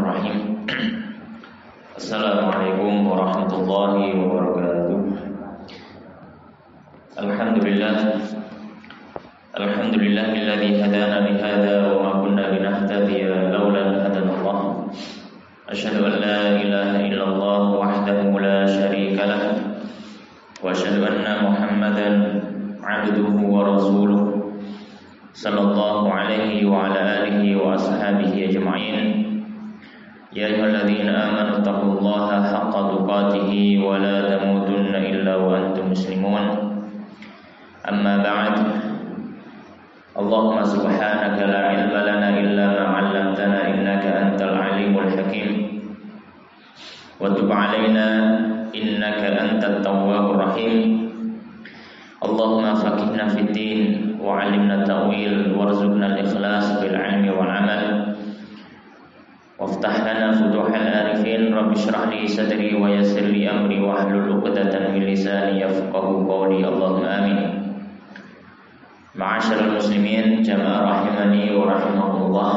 Bismillahirrahmanirrahim. Assalamualaikum warahmatullahi wabarakatuh. Alhamdulillahilladzi hadana lihadza wa ma kunna linahtadiya laula an hadanallah. Asyhadu an la ilaha illallah wahdahu la syarika lah wa asyhadu anna Muhammadan 'abduhu wa rasuluh sallallahu alaihi wa ala alihi wa ashabihi ajma'in. Ya ayyuhalladzina amanu taqullaha haqqa tuqatih wa la tamutunna illa wa antum muslimun. Amma ba'd. Allahumma subhanaka la ilma lana illa ma 'allamtana innaka antal alimul hakim. Wa tub 'alaina innaka antat tawwabur rahim. Allahumma faqihna fid din wa 'allimna ta'wil warzuqna al-ikhlas bil 'ilmi wal 'amal. Waftah lana futuhal arifin. Rabbi shrah li sadri wa yassir li amri wahlul 'uqdatam min lisani yafqahu qawli. Allahumma amin. Ma'asyiral muslimin jamaah rahimani wa rahimakumullah.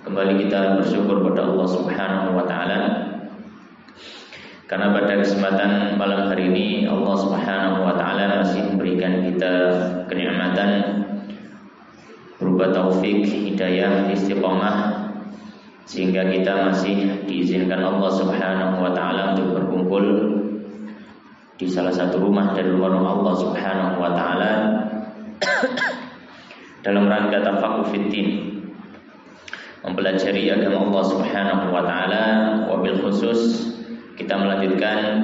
Kembali kita bersyukur pada Allah Subhanahu wa taala karena pada kesempatan malam hari ini Allah Subhanahu wa taala masih memberikan kita kenikmatan berupa taufik, hidayah, istiqamah, sehingga kita masih diizinkan Allah Subhanahu wa taala untuk berkumpul di salah satu rumah dari rumah Allah Subhanahu wa taala dalam rangka tafaqquh fiddin, mempelajari agama Allah Subhanahu wa taala. Wabil khusus kita melanjutkan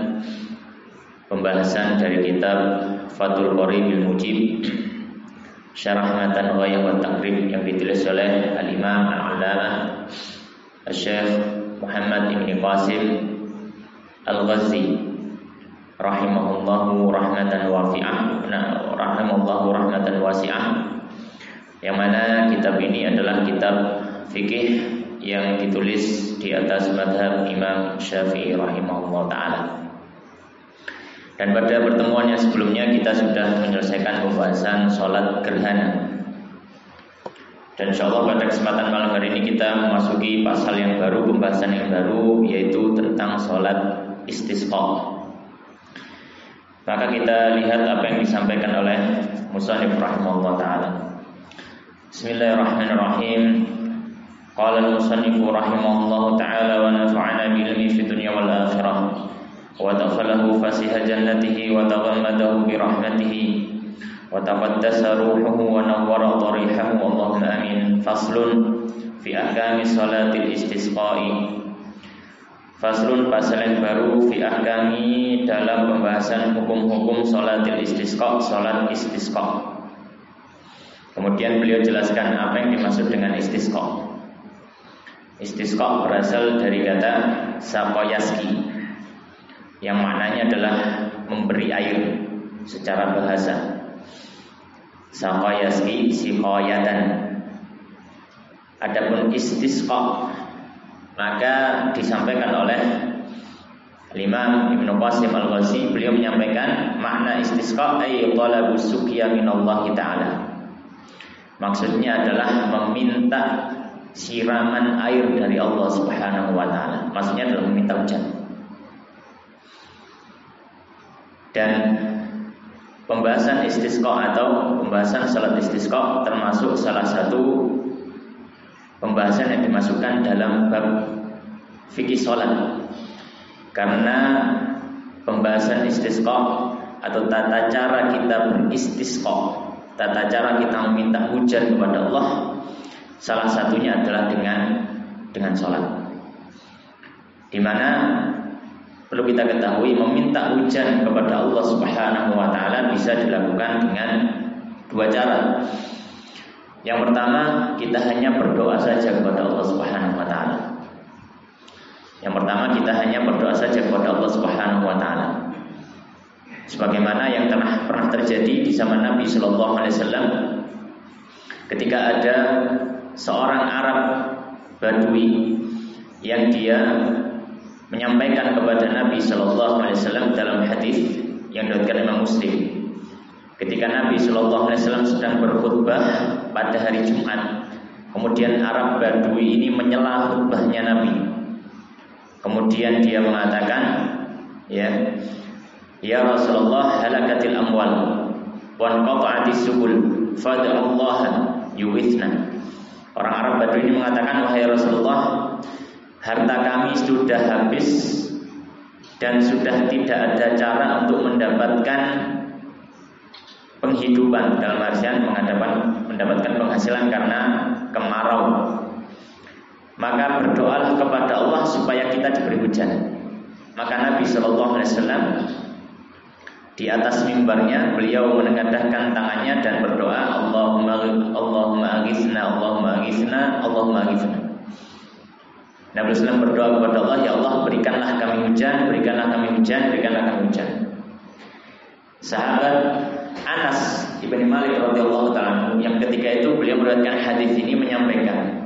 pembahasan dari kitab Fathul Qari bil Mujib Syarah Matan Ghayah wa Taqrib yang ditulis oleh Al-Imam Al-Allamah Syekh Muhammad Ibn Qasim Al-Ghazi rahimahullahu rahmatan wasi'ah, yang mana kitab ini adalah kitab fikih yang ditulis di atas madhab Imam Syafi'i rahimahullah ta'ala. Dan pada pertemuan yang sebelumnya kita sudah menyelesaikan pembahasan sholat gerhana. Dan insyaallah pada kesempatan malam hari ini kita memasuki pasal yang baru, pembahasan yang baru, yaitu tentang sholat istisqa. Maka kita lihat apa yang disampaikan oleh Musannif rahimahullah ta'ala. Bismillahirrahmanirrahim. Qala al-musannif rahimahullah ta'ala wa nafa'ana bi ilmi fid dunya wal akhirah wa dakhalahu fasiha jannatihi wa taghammadahu bi rahmatihi wa taqaddasa ruhuhu wa nawwara dharihahu. Allahumma amin. Faslun fi ahkami salatil istisqa'i. Faslun, pasal yang baru, fi ahkami, dalam pembahasan hukum-hukum salatil istisqa, salat istisqa. Kemudian beliau jelaskan apa yang dimaksud dengan istisqa. Istisqa berasal dari kata saqayaski, yang maknanya adalah memberi air secara bahasa. Saqayaski siqayatan. Adapun istisqa maka disampaikan oleh Imam Ibn Qasim Al-Ghazi, beliau menyampaikan makna istisqa ay talabus suqya minallahi ta'ala. Maksudnya adalah meminta siraman air dari Allah Subhanahu wa taala. Maksudnya adalah meminta hujan. Dan pembahasan istisqa atau pembahasan salat istisqa termasuk salah satu pembahasan yang dimasukkan dalam bab fikih salat. Karena pembahasan istisqa atau tata cara kita beristisqa, tata cara kita meminta hujan kepada Allah, salah satunya adalah dengan salat. Di mana perlu kita ketahui, meminta hujan kepada Allah Subhanahu wa taala bisa dilakukan dengan dua cara. Yang pertama, kita hanya berdoa saja kepada Allah Subhanahu wa taala. Kepada Allah Subhanahu wa taala. Sebagaimana yang pernah terjadi di zaman Nabi sallallahu alaihi wasallam, ketika ada seorang Arab Badui yang dia menyampaikan kepada Nabi sallallahu alaihi wasallam dalam hadis yang diriwayatkan Imam Muslim. Ketika Nabi sallallahu alaihi wasallam sedang berkhutbah pada hari Jumat, kemudian Arab Badui ini menyela khutbahnya Nabi. Kemudian dia mengatakan, ya Rasulullah, halakatil amwal wa anqata'atis subul fad'allaha yuwithna. Orang Arab Badui ini mengatakan, wahai Rasulullah, harta kami sudah habis dan sudah tidak ada cara untuk mendapatkan penghidupan, dalam artian mendapatkan penghasilan karena kemarau. Maka berdoalah kepada Allah supaya kita diberi hujan. Maka Nabi Shallallahu Alaihi Wasallam di atas mimbarnya beliau menengadahkan tangannya dan berdoa, Allahumma aghithna, Allahumma aghithna, Allahumma aghithna. Nabi Sallam berdoa kepada Allah, ya Allah, berikanlah kami hujan, berikanlah kami hujan, berikanlah kami hujan. Sahabat Anas ibn Malik radhiyallahu ta'ala yang ketika itu beliau meriwayatkan hadis ini menyampaikan,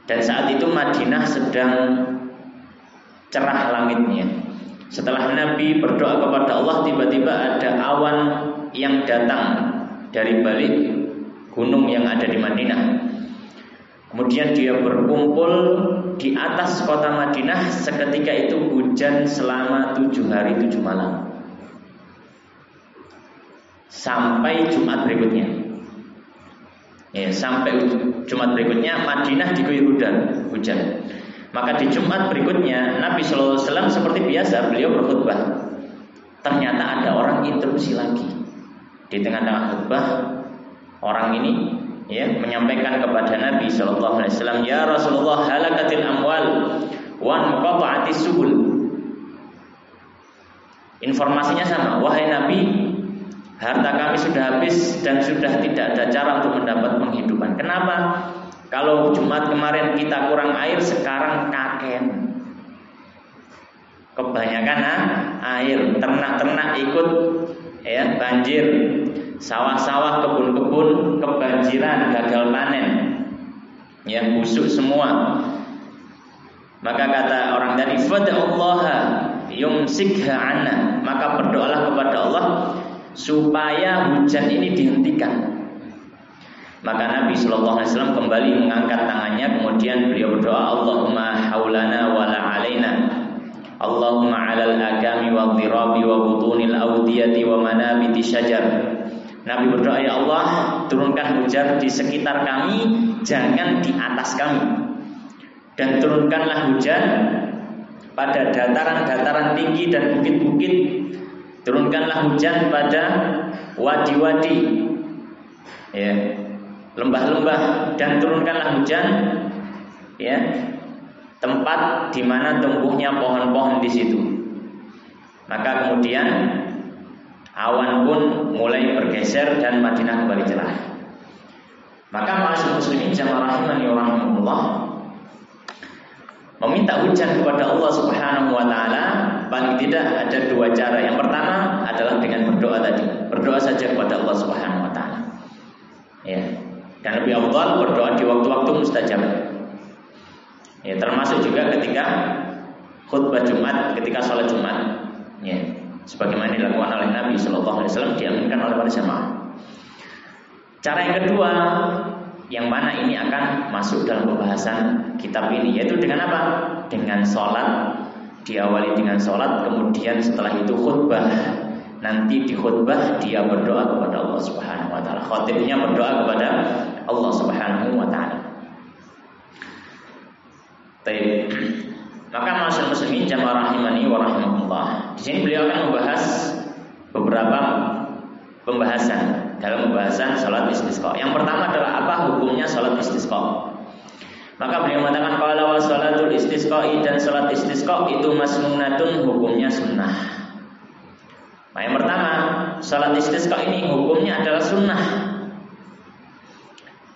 dan saat itu Madinah sedang cerah langitnya. Setelah Nabi berdoa kepada Allah, tiba-tiba ada awan yang datang dari balik gunung yang ada di Madinah. Kemudian dia berkumpul di atas kota Madinah. Seketika itu hujan selama 7 hari 7 malam sampai Jumat berikutnya. Sampai Jumat berikutnya Madinah diguyur hujan. Maka di Jumat berikutnya Nabi Sallallahu Alaihi Wasallam seperti biasa beliau berkhutbah. Ternyata ada orang interupsi lagi di tengah-tengah khutbah. Orang ini menyampaikan kepada Nabi Sallallahu Alaihi Wasallam, ya Rasulullah, halakatil amwal wa anqata'atis subul. Informasinya sama, wahai Nabi, harta kami sudah habis dan sudah tidak ada cara untuk mendapat penghidupan. Kenapa? Kalau Jumat kemarin kita kurang air, sekarang kaken. Kebanyakan air, ternak-ternak ikut banjir, sawah-sawah, kebun-kebun kebanjiran, gagal panen, busuk semua. Maka kata orang tadi, fad'allaha yumsikha 'anna, maka berdoalah kepada Allah supaya hujan ini dihentikan. Maka Nabi Sallallahu Alaihi Wasallam kembali mengangkat tangannya, kemudian beliau berdoa, Allahumma haulana wa la alaina, Allahumma alal agami wa dhirabi wa butunil awdiyati wa manabiti syajar. Nabi berdoa, ya Allah, turunkan hujan di sekitar kami, jangan di atas kami. Dan turunkanlah hujan pada dataran-dataran tinggi dan bukit-bukit. Turunkanlah hujan pada wadi-wadi, lembah-lembah, dan turunkanlah hujan tempat di mana tumbuhnya pohon-pohon di situ. Maka kemudian awan pun mulai bergeser dan Madinah kembali cerah. Maka ma'asyiral muslimin jamaah rahimani wa rahimakumullah, meminta hujan kepada Allah Subhanahu wa taala paling tidak ada 2 cara. Yang pertama adalah dengan berdoa tadi. Berdoa saja kepada Allah Subhanahu wa taala. Dan lebih afdal berdoa di waktu-waktu mustajab. Termasuk juga ketika khutbah Jumat, ketika sholat Jumat. Sebagaimana dilakukan oleh Nabi Sallallahu Alaihi Wasallam, diaminkan oleh para jamaah. Cara yang kedua, yang mana ini akan masuk dalam pembahasan kitab ini, yaitu dengan apa? Dengan sholat. Diawali dengan sholat, kemudian setelah itu khutbah. Nanti di khutbah dia berdoa kepada Allah Subhanahu wa taala. Khatibnya berdoa kepada Allah Subhanahu wa taala. Baik. Maka ma'asyiral muslimin jamaah rahimani wa rahimakumullah. Di sini beliau akan membahas beberapa pembahasan dalam pembahasan salat istisqa. Yang pertama adalah apa hukumnya salat istisqa. Maka beliau mengatakan qala wa salatul istisqa, dan salat istisqa itu masnunatun, hukumnya sunnah. Nah, yang pertama, salat istisqa ini hukumnya adalah sunnah.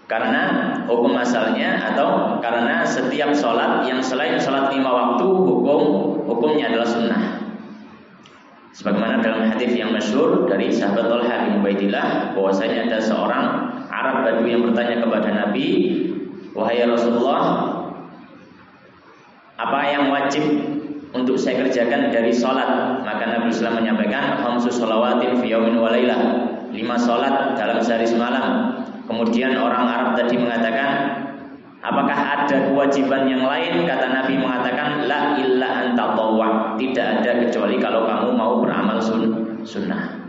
Karena hukum asalnya atau karena setiap salat yang selain salat 5 waktu hukumnya adalah sunnah. Sebagaimana dalam hadis yang masyhur dari sahabat Talha bin Ubaidillah, bahwasanya ada seorang Arab Badui yang bertanya kepada Nabi, wahai Rasulullah, apa yang wajib untuk saya kerjakan dari salat? Maka Nabi SAW menyampaikan, khamsu shalawatin fi yaumin wa lailah, 5 salat dalam sehari semalam. Kemudian orang Arab tadi mengatakan, Apakah ada kewajiban yang lain? Kata Nabi mengatakan, la illa an tatawwa. Tidak ada kecuali kalau kamu mau beramal sunnah.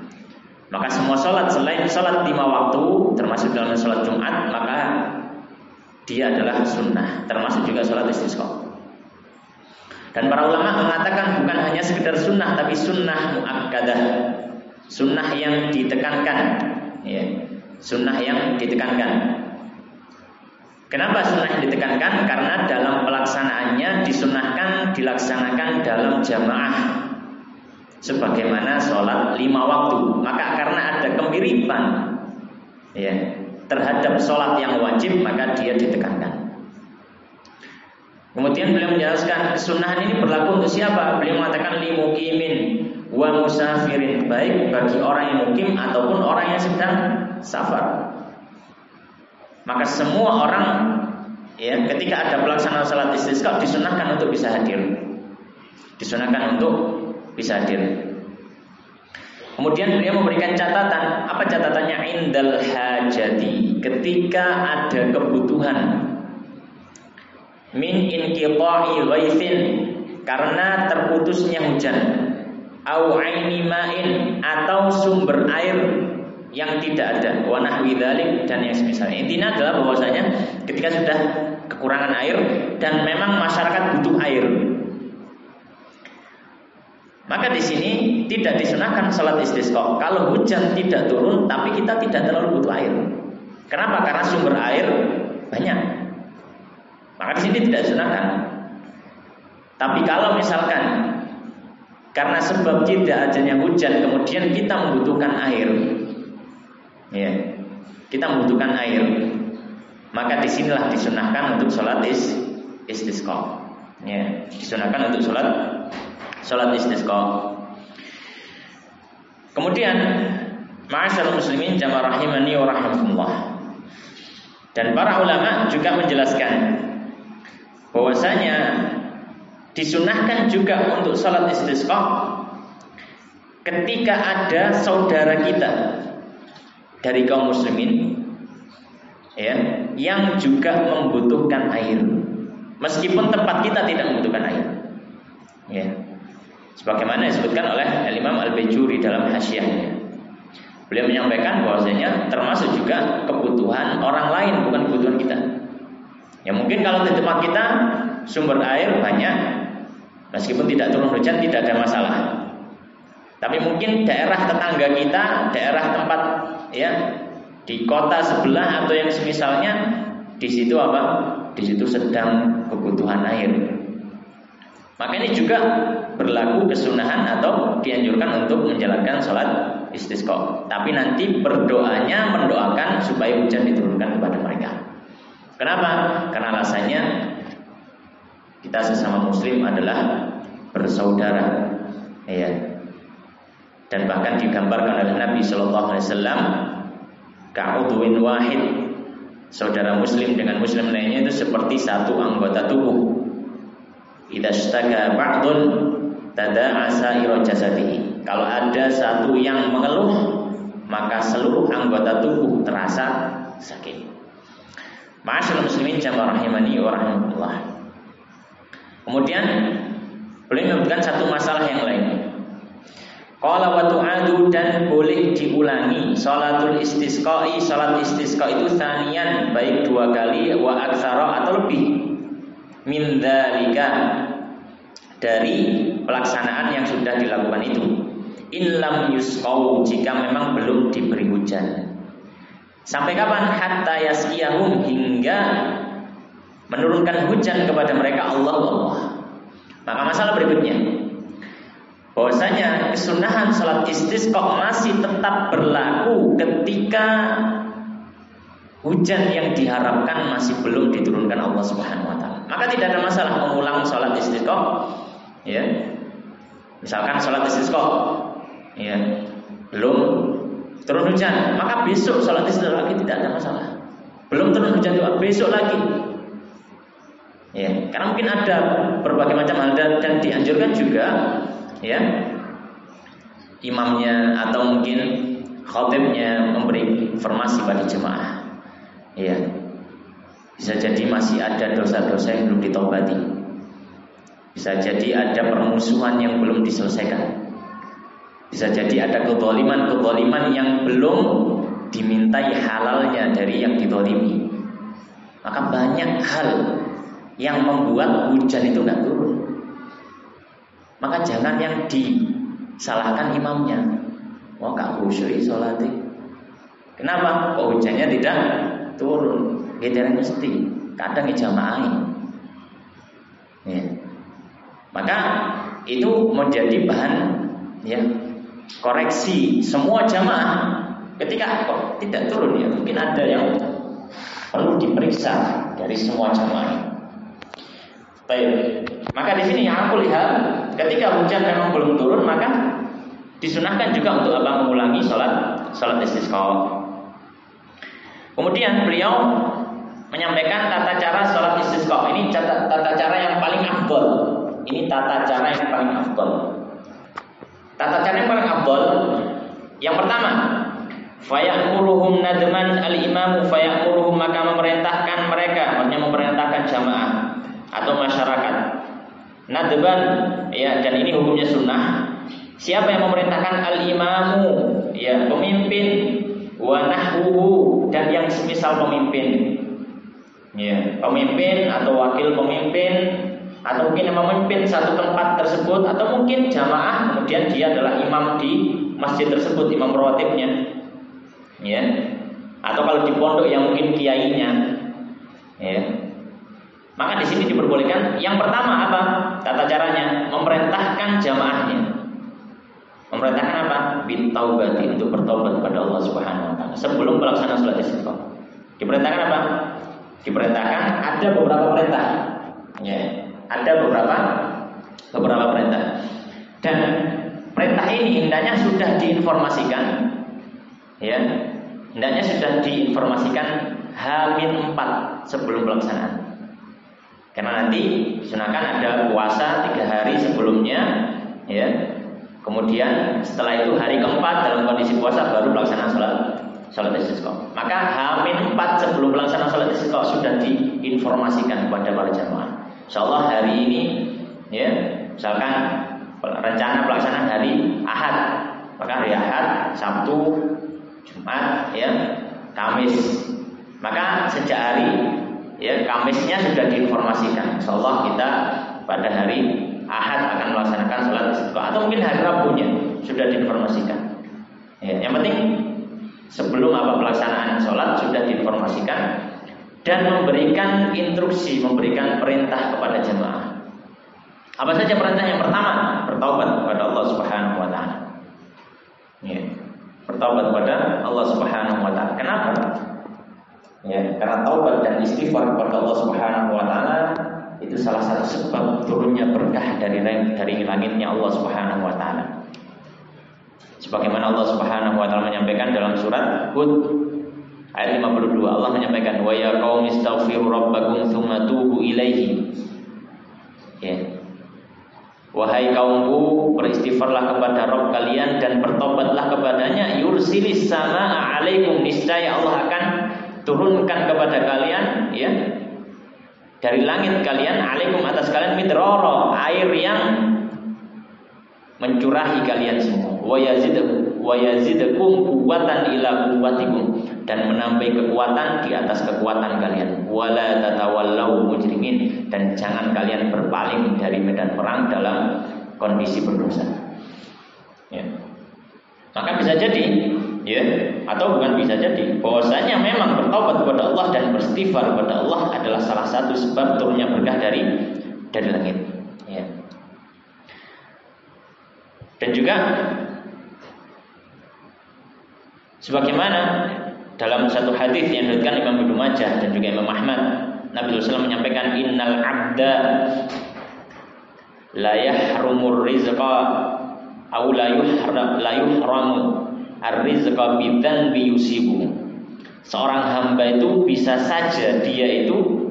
Maka semua sholat selain sholat 5 waktu, termasuk dalam sholat Jumat, maka dia adalah sunnah, termasuk juga sholat istisqa. Dan para ulama mengatakan bukan hanya sekedar sunnah, tapi sunnah muakkadah, sunnah yang ditekankan, ya. Sunnah yang ditekankan. Kenapa sunnah yang ditekankan? Karena dalam pelaksanaannya disunahkan dilaksanakan dalam jamaah, sebagaimana sholat 5 waktu. Maka karena ada kemiripan, ya, terhadap sholat yang wajib, maka dia ditekankan. Kemudian beliau menjelaskan kesunahan ini berlaku untuk siapa? Beliau mengatakan limukimin wa musafirin, baik bagi orang yang mukim ataupun orang yang sedang safar. Maka semua orang, ya, ketika ada pelaksanaan salat istisqa disunahkan untuk bisa hadir. Disunahkan untuk bisa hadir. Kemudian beliau memberikan catatan. Apa catatannya? Indal hajati, ketika ada kebutuhan. Min inqita'i ghaitsin, karena terputusnya hujan. Au aini ma'in, atau sumber air yang tidak ada. Wa nahwi dzalik, dan yang semisalnya. Intinya adalah bahwasanya ketika sudah kekurangan air dan memang masyarakat butuh air, maka di sini tidak disunahkan salat istisqa. Kalau hujan tidak turun tapi kita tidak terlalu butuh air. Kenapa? Karena sumber air banyak. Maka di sini tidak disunahkan. Tapi kalau misalkan karena sebab tidak adanya hujan kemudian kita membutuhkan air, ya, kita membutuhkan air, maka disinilah disunahkan untuk sholat istisqa, ya, disunahkan untuk sholat istisqa. Kemudian, ma'asyiral muslimin jamaah rahimani wa rahimakumullah, dan para ulama juga menjelaskan bahwasanya disunahkan juga untuk sholat istisqa ketika ada saudara kita dari kaum muslimin, ya, yang juga membutuhkan air, meskipun tempat kita tidak membutuhkan air, ya. Sebagaimana disebutkan oleh Imam Al-Bajuri dalam hasyiahnya. Beliau menyampaikan bahwasanya termasuk juga kebutuhan orang lain, bukan kebutuhan kita. Ya, mungkin kalau di tempat kita sumber air banyak, meskipun tidak turun hujan tidak ada masalah. Tapi mungkin daerah tetangga kita, daerah tempat, ya, di kota sebelah atau yang semisalnya, di situ apa? Di situ sedang kebutuhan air. Maka ini juga berlaku kesunahan atau dianjurkan untuk menjalankan sholat istisqa. Tapi nanti berdoanya mendoakan supaya hujan diturunkan kepada mereka. Kenapa? Karena alasannya kita sesama muslim adalah bersaudara, ya. Dan bahkan digambarkan oleh Nabi Shallallahu Alaihi Wasallam, ka'udwin wahid, saudara muslim dengan muslim lainnya itu seperti satu anggota tubuh. Idza ishtaka ba'dun tada'a sa'iru jasadihi. Kalau ada satu yang mengeluh, maka seluruh anggota tubuh terasa sakit. Ma'asyiral muslimin jamaah rahimani wa rahimakumullah. Kemudian beliau menyebutkan satu masalah yang lain. Qala wa tu'adu, dan boleh diulangi salatul istisqa'i, salat istisqa itu tsaniyan, baik 2 kali, wa aktsara atau lebih, min dzalika, dari pelaksanaan yang sudah dilakukan itu. In lam yusqau, jika memang belum diberi hujan. Sampai kapan? Hatta yasqiyahum, hingga menurunkan hujan kepada mereka Allah. Maka masalah berikutnya, bahwasanya kesunahan salat istisqa masih tetap berlaku ketika hujan yang diharapkan masih belum diturunkan Allah Subhanahu wa taala. Maka tidak ada masalah mengulang salat istisqa, ya. Misalkan salat istisqa, ya, belum turun hujan, maka besok salat istisqa lagi, tidak ada masalah. Belum turun hujan juga, besok lagi. Ya, karena mungkin ada berbagai macam hal dan dianjurkan juga, ya, imamnya atau mungkin khatibnya memberi informasi pada jemaah, ya, Bisa jadi masih ada dosa-dosa yang belum ditaubati. Bisa jadi ada permusuhan yang belum diselesaikan. Bisa jadi ada kezaliman yang belum dimintai halalnya dari yang dizalimi. Maka banyak hal yang membuat hujan itu nggak turun. Maka jangan yang disalahkan imamnya. Wah, gak khusyuk sholatnya. Kenapa? Kok hujannya tidak turun? Gederan mesti, kadang jamaah. Ya. Maka itu menjadi bahan ya koreksi semua jamaah. Ketika kok tidak turun ya, mungkin ada yang perlu diperiksa dari semua jamaah. Baik. Maka di sini yang aku lihat, ketika hujan memang belum turun, maka disunahkan juga untuk apa? Mengulangi salat istisqa. Kemudian beliau menyampaikan tata cara sholat istisqa. Ini tata cara yang paling afdol. Ini tata cara yang paling afdol. Tata cara yang paling afdol. Yang pertama, fayamuruhum nadman al-imamu fayamuruhum, maka memerintahkan mereka, maksudnya memerintahkan jamaah atau masyarakat. Nadban, ya, dan ini hukumnya sunnah. Siapa yang memerintahkan al-imamu, ya, pemimpin, wa nahwuhu, dan yang semisal pemimpin. Ya, pemimpin atau wakil pemimpin, atau mungkin yang memimpin satu tempat tersebut, atau mungkin jamaah, kemudian dia adalah imam di masjid tersebut, imam rawatibnya, ya. Atau kalau di pondok yang mungkin kiainya, ya. Maka di sini diperbolehkan. Yang pertama apa? Tata caranya memerintahkan jamaahnya. Memerintahkan apa? Bitaubati, untuk bertaubat kepada Allah Subhanahu wa taala sebelum pelaksanaan salat istisqa. Diperintahkan apa? Diperintahkan ada beberapa perintah. Ya, ada beberapa perintah. Dan perintah ini hendaknya sudah diinformasikan. Ya. Hendaknya sudah diinformasikan H-4 sebelum pelaksanaan. Karena nanti sunahkan ada puasa 3 hari sebelumnya, ya. Kemudian setelah itu hari keempat dalam kondisi puasa baru pelaksanaan salat istisqa. Maka H-4 sebelum pelaksanaan salat istisqa sudah diinformasikan kepada para jamaah. Insyaallah hari ini, ya, misalkan rencana pelaksanaan hari Ahad, maka hari Ahad, Sabtu, Jumat, ya, Kamis. Maka sejak hari, ya, Kamisnya sudah diinformasikan. Insyaallah kita pada hari Ahad akan melaksanakan salat istisqa, atau mungkin hari Rabunya sudah diinformasikan. Ya, yang penting sebelum pelaksanaan salat sudah diinformasikan dan memberikan instruksi, memberikan perintah kepada jemaah. Apa saja perintah? Yang pertama, bertaubat kepada Allah Subhanahu wa taala. Ya, bertaubat kepada Allah Subhanahu wa taala. Kenapa? Ya, karena taubat dan istighfar kepada Allah Subhanahu wa taala itu salah satu sebab turunnya berkah dari langitnya Allah Subhanahu wa taala. Sebagaimana Allah Subhanahu wa taala menyampaikan dalam surat Hud ayat 52, Allah menyampaikan, wa ya qaumi astaghfiru rabbakum tsumma tubu ilaihi. Ya. Wahai kaumku, beristighfarlah kepada Rabb kalian dan bertobatlah kepadanya. Yursilis samaa alaikum, niscaya Allah akan turunkan kepada kalian, ya, dari langit kalian, alaikum, atas kalian, midrara, air yang mencurahi kalian semua. Wa yazidakum quwwatan ila quwwatikum, dan menambah kekuatan di atas kekuatan kalian. Wala tatawallau mujrimin, dan jangan kalian berpaling dari medan perang dalam kondisi berdosa. Ya. Maka bisa jadi, ya, atau bukan bisa jadi, bahwasanya memang bertaubat kepada Allah dan beristighfar kepada Allah adalah salah satu sebab turunnya berkah dari langit. Ya. Dan juga sebagaimana dalam satu hadis yang diriwayatkan Imam Ibnu Majah dan juga Imam Ahmad, Nabi SAW menyampaikan, innal abda la yahrumur rizqa aw la yuhramu ar-rizqa bidzanbi yusibu. Seorang hamba itu bisa saja dia itu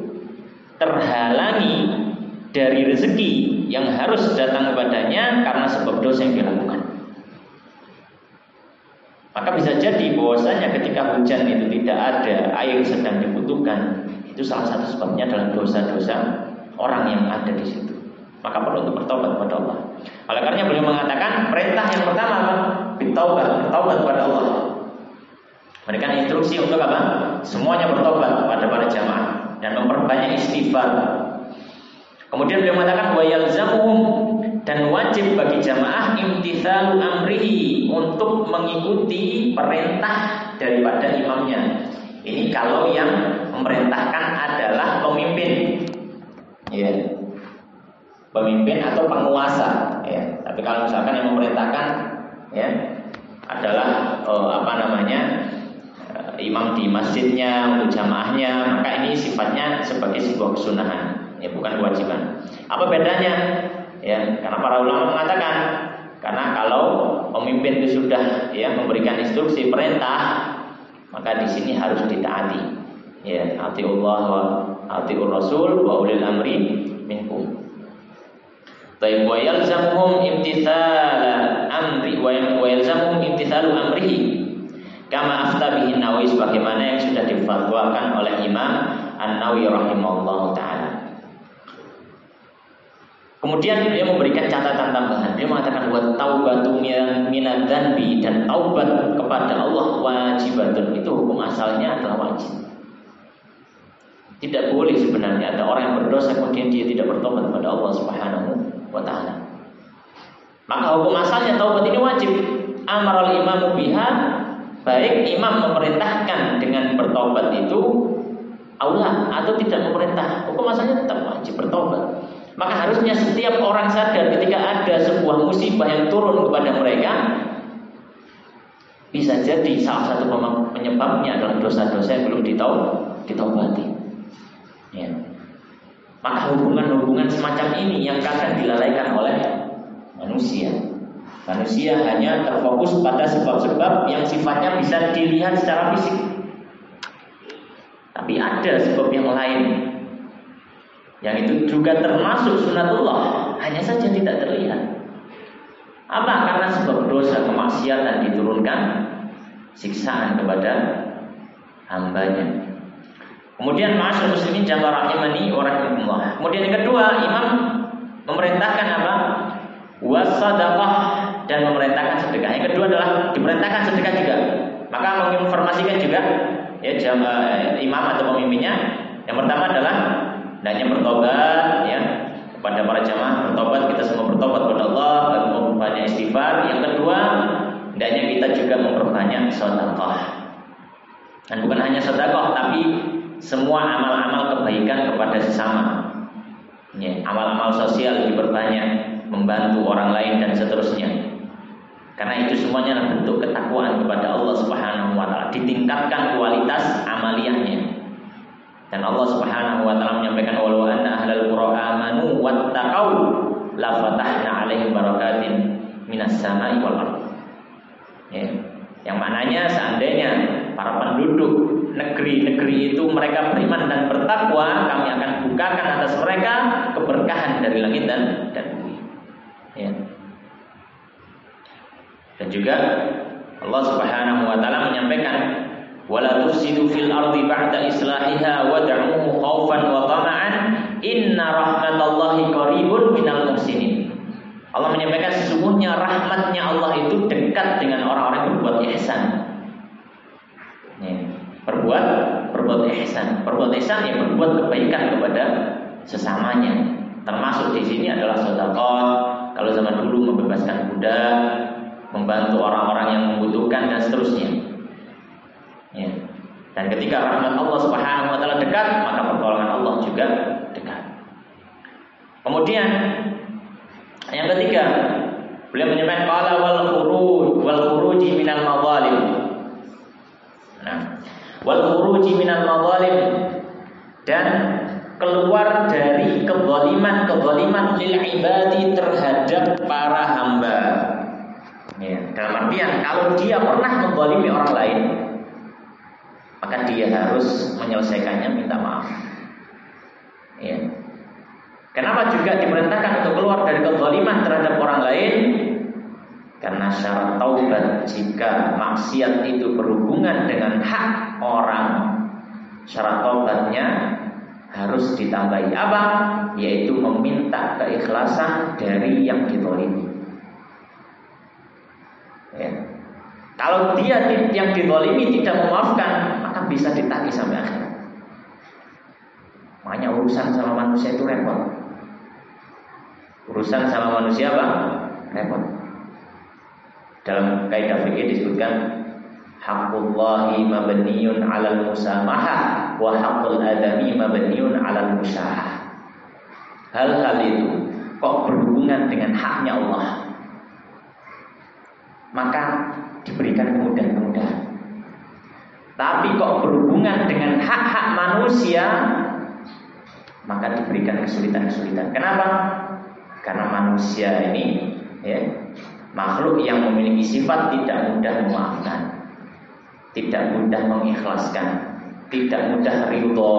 terhalangi dari rezeki yang harus datang kepadanya karena sebab dosa yang dilakukan. Maka bisa jadi bahwasanya ketika hujan itu tidak ada, air sedang dibutuhkan, Itu salah satu sebabnya adalah dosa-dosa orang yang ada di situ. Maka perlu untuk bertobat kepada Allah. Oleh karena beliau mengatakan perintah yang pertama apa? Bertobat kepada Allah. Memberikan instruksi untuk apa? Semuanya bertobat kepada para jamaah dan memperbanyak istighfar. Kemudian beliau mengatakan wa yalzamuhum, dan wajib bagi jamaah imtithalu amrihi, untuk mengikuti perintah daripada imamnya. Ini kalau yang memerintahkan adalah pemimpin, ya, pemimpin atau penguasa, ya. Tapi kalau misalkan yang memerintahkan, ya, adalah imam di masjidnya untuk jamaahnya, maka ini sifatnya sebagai sebuah kesunahan, ya, bukan kewajiban. Apa bedanya? Ya, karena para ulama mengatakan, karena kalau pemimpin itu sudah, ya, memberikan instruksi perintah, maka di sini harus ditaati. Ya, atiullah wa atiur rasul wa ulil amri minkum. Taib wa yalzamuhum imtithala amri wa yalzamuhum imtithalu amrihi kama afta bihi Nawawi, sebagaimana yang sudah difatwakan oleh Imam An-Nawawi rahimahullah taala. Kemudian dia memberikan catatan tambahan. Dia mengatakan wa taubatu minadz dzanbi, dan taubat kepada Allah wajibatun. Itu hukum asalnya adalah wajib. Tidak boleh sebenarnya ada orang yang berdosa kemudian dia tidak bertobat kepada Allah Subhanahu wa taala. Maka hukum asalnya taubat ini wajib. Amaral imamu biha, baik imam memerintahkan dengan bertobat itu aula atau tidak memerintah, hukum asalnya tetap wajib bertobat. Maka harusnya setiap orang sadar ketika ada sebuah musibah yang turun kepada mereka, bisa jadi salah satu penyebabnya adalah dosa-dosa yang belum ditaubati. Ya. Maka hubungan-hubungan semacam ini yang kadang dilalaikan oleh manusia. Manusia hanya terfokus pada sebab-sebab yang sifatnya bisa dilihat secara fisik. Tapi ada sebab yang lain, yang itu juga termasuk sunatullah, hanya saja tidak terlihat. Apa? Karena sebab dosa kemaksiatan diturunkan siksaan kepada hambanya. Kemudian ma'asyiral muslimin jamaah rahimani wa rahimakumullah. Kemudian yang kedua, imam memerintahkan apa? Wasadaqah, dan memerintahkan sedekah. Yang kedua adalah diperintahkan sedekah juga. Maka menginformasikan juga, ya, imam atau pemimpinnya. Yang pertama adalah hendaknya bertobat, ya, kepada para jamaah bertobat, kita semua bertobat kepada Allah, memperbanyak istighfar. Yang kedua, hendaknya kita juga memperbanyak sedekah. Dan bukan hanya sedekah, tapi semua amal-amal kebaikan kepada sesama. Ya, amal-amal sosial diperbanyak, membantu orang lain dan seterusnya. Karena itu semuanya adalah bentuk ketakwaan kepada Allah Subhanahu wa taala, ditingkatkan kualitas amaliyahnya. Dan Allah Subhanahu wa taala menyampaikan walau anna ahlal qura amanu wattaqau la fatahna 'alaihim barakatin minas sama'i wal ardh. Ya. Yang maknanya seandainya para penduduk negeri-negeri itu mereka beriman dan bertakwa, kami akan bukakan atas mereka keberkahan dari langit dan bumi. Ya. Dan juga Allah Subhanahu wa taala menyampaikan wala tufsidu fil ardi ba'da islahiha wad'uhu khaufan wa tama'an inna rahmatallahi qaribun minal muhsinin. Allah menyampaikan sesungguhnya rahmatnya Allah itu dekat dengan orang-orang yang berbuat ihsan. Ya, berbuat ihsan. Berbuat ihsan ya berbuat kebaikan kepada sesamanya. Termasuk di sini adalah sedekah. Kalau zaman dulu membebaskan budak, membantu orang-orang yang membutuhkan dan seterusnya. Ya. Dan ketika rahmat Allah Subhanahu wa taala dekat, maka pertolongan Allah juga dekat. Kemudian yang ketiga, beliau menyampaikan qala wal khuruji minal madzalim. Nah, wal khuruji minal madzalim, dan keluar dari kezaliman lil ibadi terhadap para hamba. Ya, dalam artian kalau dia pernah menzalimi orang lain, maka dia harus menyelesaikannya, minta maaf. Ya. Kenapa juga diperintahkan untuk keluar dari kezaliman terhadap orang lain? Karena syarat taubat jika maksiat itu berhubungan dengan hak orang, syarat taubatnya harus ditambahi apa? Yaitu meminta keikhlasan dari yang dizalimi. Ya. Kalau dia yang dizalimi tidak memaafkan, maka bisa ditagih sampai akhirat. Makanya urusan sama manusia itu repot. Urusan sama manusia apa? Repot. Dalam kaidah fikih disebutkan haqqullahi mabniyun 'alal musamahah wa haqqul adami mabniyun 'alal musyahah. Hal-hal itu kok berhubungan dengan haknya Allah, maka diberikan kemudahan-kemudahan. Tapi kok berhubungan dengan hak-hak manusia, maka diberikan kesulitan-kesulitan. Kenapa? Karena manusia ini makhluk yang memiliki sifat tidak mudah memaafkan, tidak mudah mengikhlaskan, tidak mudah ridho,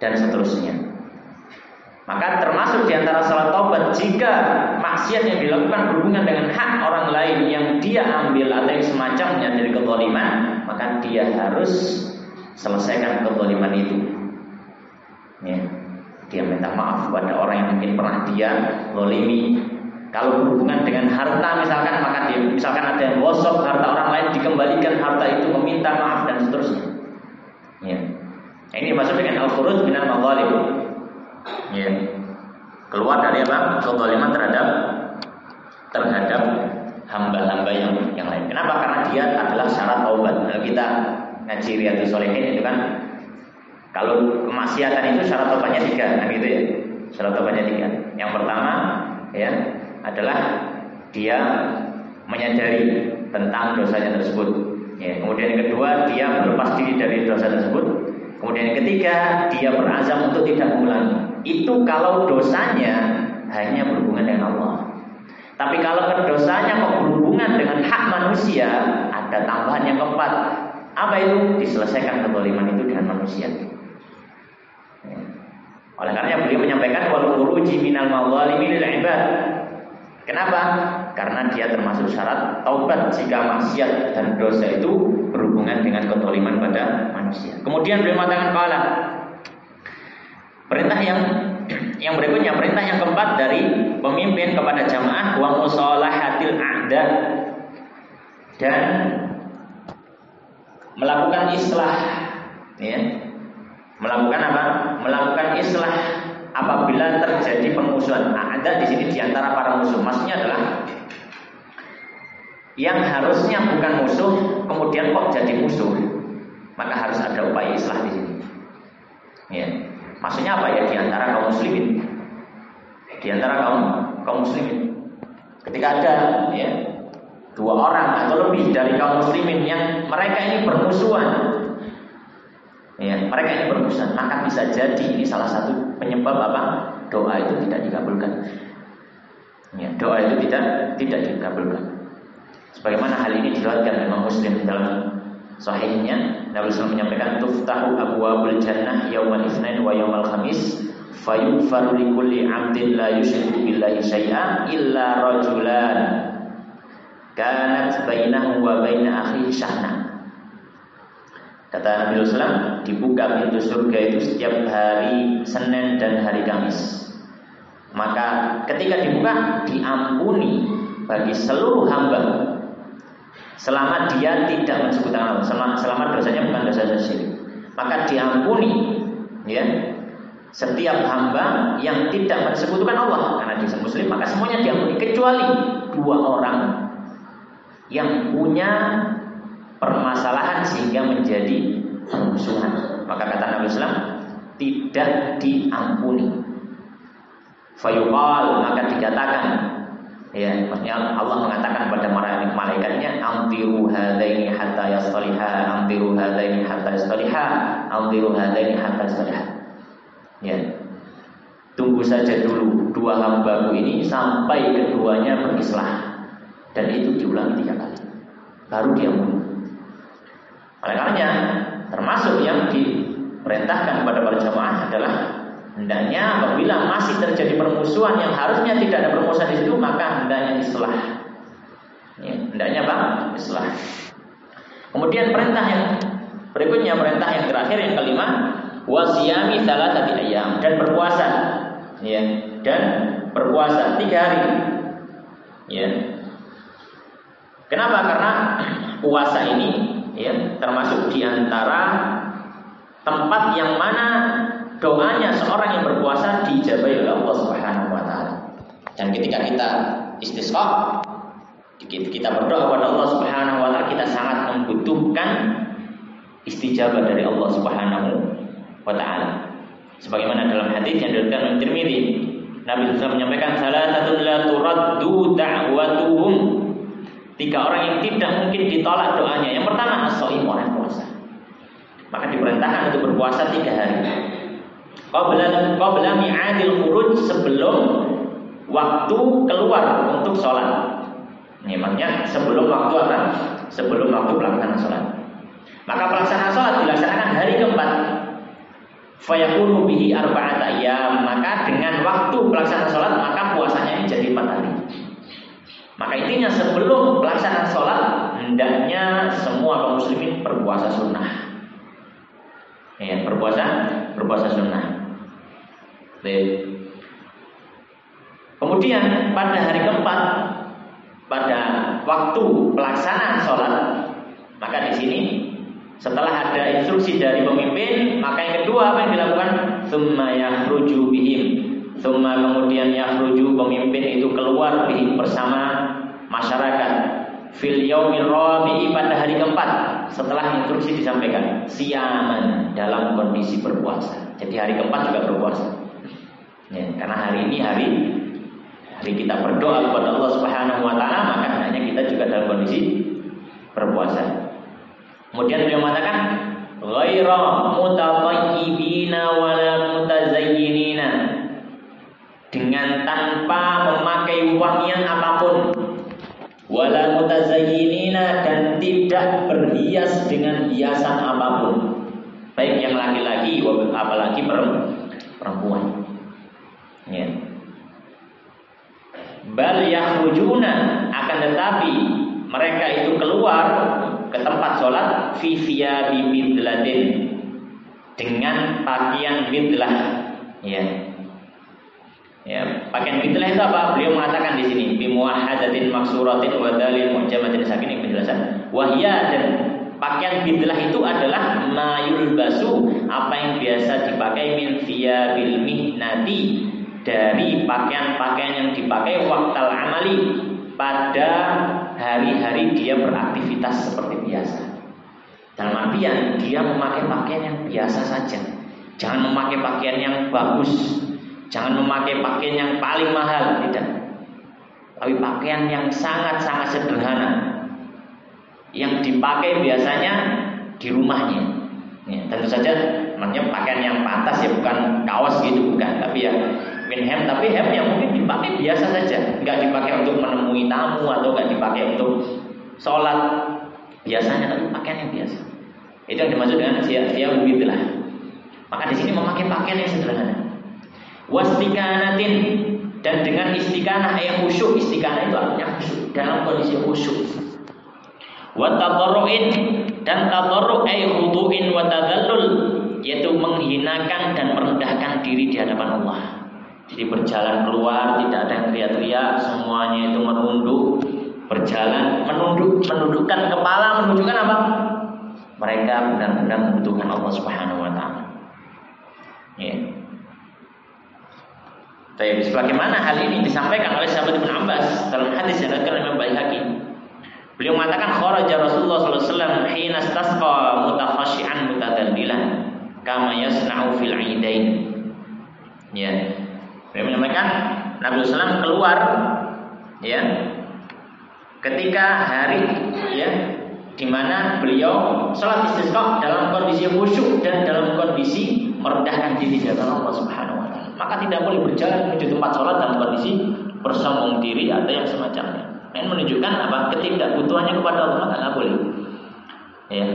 dan seterusnya. Maka termasuk diantara salat taubat, jika maksiat yang dilakukan berhubungan dengan hak orang lain yang dia ambil atau yang semacamnya dari kezaliman, maka dia harus selesaikan kezaliman itu. Dia minta maaf kepada orang yang mungkin pernah dia zalimi. Kalau berhubungan dengan harta misalkan, maka dia misalkan ada yang gosok harta orang lain, dikembalikan harta itu, meminta maaf dan seterusnya. Ini dimaksud dengan al-khuruj minal mazalim. Keluar dari apa? Kezaliman terhadap hamba-hamba yang lain. Kenapa? Karena dia adalah syarat taubat. Kalau kita ngaji Riyadhus Shalihin itu kan, kalau kemaksiatan itu syarat taubatnya 3, kan gitu ya. Syarat taubatnya 3. Yang pertama adalah dia menyadari tentang dosanya tersebut. Kemudian yang kedua, dia berlepas diri dari dosa tersebut. Kemudian yang ketiga, dia berazam untuk tidak mengulangi. Itu kalau dosanya hanya berhubungan dengan Allah. Tapi kalau dosanya berhubungan dengan hak manusia, ada tambahan yang keempat. Apa itu? Diselesaikan kezaliman itu dengan manusia. Oleh karena beliau menyampaikan wal khuruji minal mazalimi lil ibad. Kenapa? Karena dia termasuk syarat taubat jika maksiat dan dosa itu berhubungan dengan kezaliman pada manusia. Kemudian beliau mengatakan qala. Perintah yang berikutnya, perintah yang keempat dari pemimpin kepada jamaah wa musalahatil a'da, dan melakukan islah, melakukan apa? Melakukan islah apabila terjadi permusuhan. A'da di sini diantara para musuh. Maksudnya adalah yang harusnya bukan musuh kemudian kok jadi musuh, maka harus ada upaya islah di sini. Maksudnya apa ya? Diantara kaum muslimin, diantara kaum muslimin. Ketika ada dua orang atau lebih dari kaum muslimin yang mereka ini bermusuhan, mereka ini bermusuhan, maka bisa jadi ini salah satu penyebab apa? Doa itu tidak dikabulkan. Doa itu tidak dikabulkan. Sebagaimana hal ini diriwayatkan Imam Muslim dalam sahihnya, Nabi SAW menyampaikan tuftahu abwabul jannah yaumal itsnain wa yaumal khamis fayughfaru likulli 'abdin la yusyriku billahi syai'an illa rajulan kanat bainahu wa baina akhihi syahna. Kata Nabi SAW, dibuka pintu surga itu setiap hari Senin dan hari Kamis. Maka ketika dibuka, diampuni bagi seluruh hamba selama dia tidak mensekutukan Allah, selama dosanya bukan dosa syirik. Maka diampuni setiap hamba yang tidak mensekutukan Allah. Karena dia muslim, maka semuanya diampuni kecuali dua orang yang punya permasalahan sehingga menjadi permusuhan. Maka kata Nabi SAW, tidak diampuni. Fayuqal, maka dikatakan, maksudnya Allah mengatakan kepada malaikatnya, amtiru hadaini hatta yastaliha, amtiru hadaini hatta yastaliha, amtiru hadaini hatta yastaliha. Tunggu saja dulu dua hambaku ini sampai keduanya berislah. Dan itu diulangi 3 kali, baru dia bunuh. Oleh karenanya, termasuk yang diperintahkan kepada para jamaah adalah hendaknya apabila masih terjadi permusuhan yang harusnya tidak ada permusuhan di situ, maka hendaknya islah. Hendaknya apa? Islah. Kemudian perintah yang Berikutnya perintah yang terakhir yang kelima, wasiyami salasati ayyam, dan berpuasa. Ya, dan berpuasa 3 hari. Ya. Kenapa? Karena puasa ini ya termasuk di antara tempat yang mana doanya seorang yang berpuasa diijabahi oleh Allah Subhanahu wa taala. Dan ketika kita istisqa, kita berdoa kepada Allah Subhanahu wa taala, kita sangat membutuhkan istijabah dari Allah Subhanahu wa taala. Sebagaimana dalam hadis yang diriwayatkan oleh Tirmidzi, Nabi SAW menyampaikan salatun la turaddu da'watuhum. 3 orang yang tidak mungkin ditolak doanya. Yang pertama as-shaim, orang puasa. Maka diperintahkan untuk berpuasa 3 hari. Qabla mi'adil khuruj, sebelum waktu keluar untuk sholat. Ini maknanya sebelum waktu apa? Sebelum waktu pelaksanaan sholat. Maka pelaksanaan sholat dilaksanakan hari keempat. Fayakunu bihi arba'ata ayyam, maka dengan waktu pelaksanaan sholat maka puasanya ini jadi 4 hari. Maka intinya sebelum pelaksanaan sholat hendaknya semua kaum muslimin berpuasa sunnah. Ya, berpuasa sunnah. Kemudian pada hari keempat, pada waktu pelaksanaan sholat, maka di sini setelah ada instruksi dari pemimpin, maka yang kedua apa yang dilakukan? Tsumma yakhruju bihim. Tsumma, kemudian yakhruju, pemimpin itu keluar bihim bersama masyarakat. Fil yaumil rabi'i, pada hari keempat setelah instruksi disampaikan, siyaman, dalam kondisi berpuasa. Jadi hari keempat juga berpuasa. Ya, karena hari ini hari kita berdoa kepada Allah Subhanahu wa taala, maka hendaknya kita juga dalam kondisi berpuasa. Kemudian beliau mengatakan ghaira mutatayyibina wala mutazayyinina, dengan tanpa memakai wangian apapun, wala mutazayyinina, dan tidak berhias dengan hiasan apapun, baik yang laki-laki apalagi perempuan. Ya. Bal yakhrujuna, akan tetapi mereka itu keluar ke tempat sholat fi thiyabi bidlatin, dengan pakaian bidlah. Ya, pakaian bidlah itu apa? Beliau mengatakan di sini bi muahhadatin maksuratin wa dalil mu'jamatin sakin, penjelasan. Wahya, dan pakaian bidlah itu adalah mayul basu, apa yang biasa dipakai min thiyabil mihnati, dari pakaian-pakaian yang dipakai waktal amali, pada hari-hari dia beraktivitas seperti biasa. Dalam artian dia memakai pakaian yang biasa saja. Jangan memakai pakaian yang bagus, jangan memakai pakaian yang paling mahal, tidak. Tapi pakaian yang sangat-sangat sederhana, yang dipakai biasanya di rumahnya. Ya, tentu saja namanya pakaian yang pantas ya, bukan kaos gitu, bukan. Tapi ya hem, tapi hem yang mungkin dipakai biasa saja, nggak dipakai untuk menemui tamu atau nggak dipakai untuk sholat biasanya, tapi pakaian yang biasa. Itu yang dimaksud dengan thiyab bidlah. Maka di sini memakai pakaian yang sederhana. Wastikanatin, dan dengan istiqanah yang khusyuk. Istiqanah itu artinya khusyuk, dalam kondisi khusyuk. Wa tadarru'in, dan tadarru' ay khudu'in wa tadallul, yaitu menghinakan dan merendahkan diri di hadapan Allah. Jadi berjalan keluar tidak ada yang teriak-teriak, semuanya itu menunduk, berjalan menundukkan kepala, menunjukkan apa? Mereka benar-benar membutuhkan Allah Subhanahu wa taala. Ya. Tapi sebagaimana hal ini disampaikan oleh sahabat Ibnu Abbas dalam hadis yang diriwayatkan oleh Imam Baihaqi. Beliau mengatakan kharaja Rasulullah sallallahu alaihi wasallam hina istasqa mutakhashi'an mutadallilan kama yasna'u fil 'idain. Ya. Beliau menyampaikan Nabi SAW keluar ya ketika hari ya di mana beliau salat istisqa dalam kondisi khusyuk dan dalam kondisi merendahkan diri di hadapan Allah Subhanahu wa taala. Maka tidak boleh berjalan menuju tempat salat dalam kondisi bersombong diri atau yang semacamnya. Ini menunjukkan apa? Ketidakbutuhannya kepada Allah, maka tidak boleh. Ya.